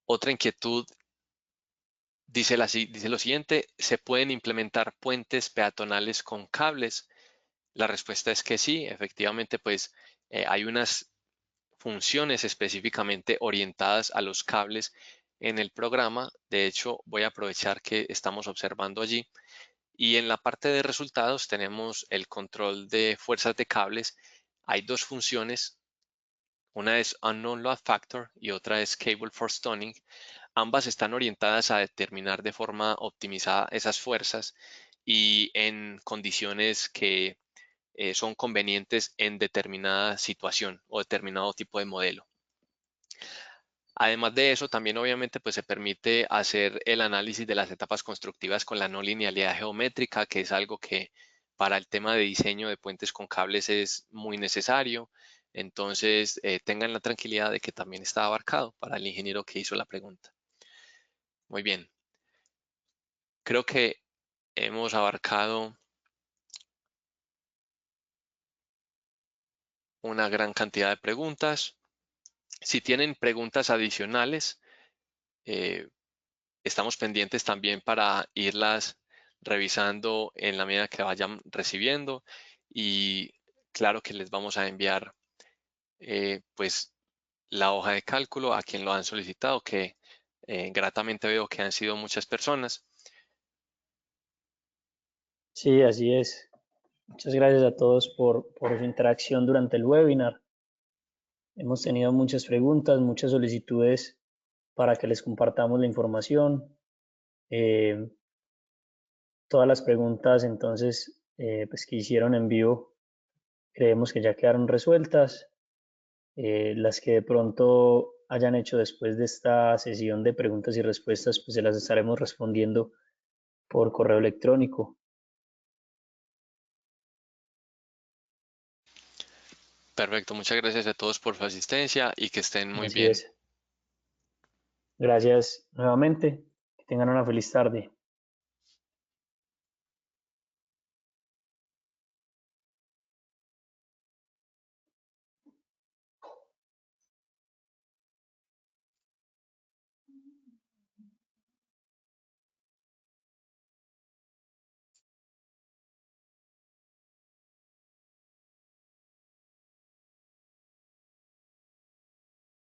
Otra inquietud dice, dice lo siguiente, ¿se pueden implementar puentes peatonales con cables? La respuesta es que sí, efectivamente, pues hay unas funciones específicamente orientadas a los cables en el programa. De hecho, voy a aprovechar que estamos observando allí. Y en la parte de resultados tenemos el control de fuerzas de cables. Hay dos funciones. Una es Unknown Load Factor y otra es Cable Force Tuning. Ambas están orientadas a determinar de forma optimizada esas fuerzas y en condiciones que son convenientes en determinada situación o determinado tipo de modelo. Además de eso, también obviamente pues se permite hacer el análisis de las etapas constructivas con la no linealidad geométrica, que es algo que para el tema de diseño de puentes con cables es muy necesario. Entonces, tengan la tranquilidad de que también está abarcado para el ingeniero que hizo la pregunta. Muy bien. Creo que hemos abarcado una gran cantidad de preguntas. Si tienen preguntas adicionales, eh, estamos pendientes también para irlas revisando en la medida que vayan recibiendo y claro que les vamos a enviar pues la hoja de cálculo a quien lo han solicitado, que gratamente veo que han sido muchas personas. Sí, así es. Muchas gracias a todos por su interacción durante el webinar. Hemos tenido muchas preguntas, muchas solicitudes para que les compartamos la información. Eh, Todas las preguntas entonces pues, que hicieron en vivo creemos que ya quedaron resueltas. Las que de pronto hayan hecho después de esta sesión de preguntas y respuestas, pues se las estaremos respondiendo por correo electrónico. Perfecto, muchas gracias a todos por su asistencia y que estén muy Así bien. es. Gracias nuevamente. Que tengan una feliz tarde.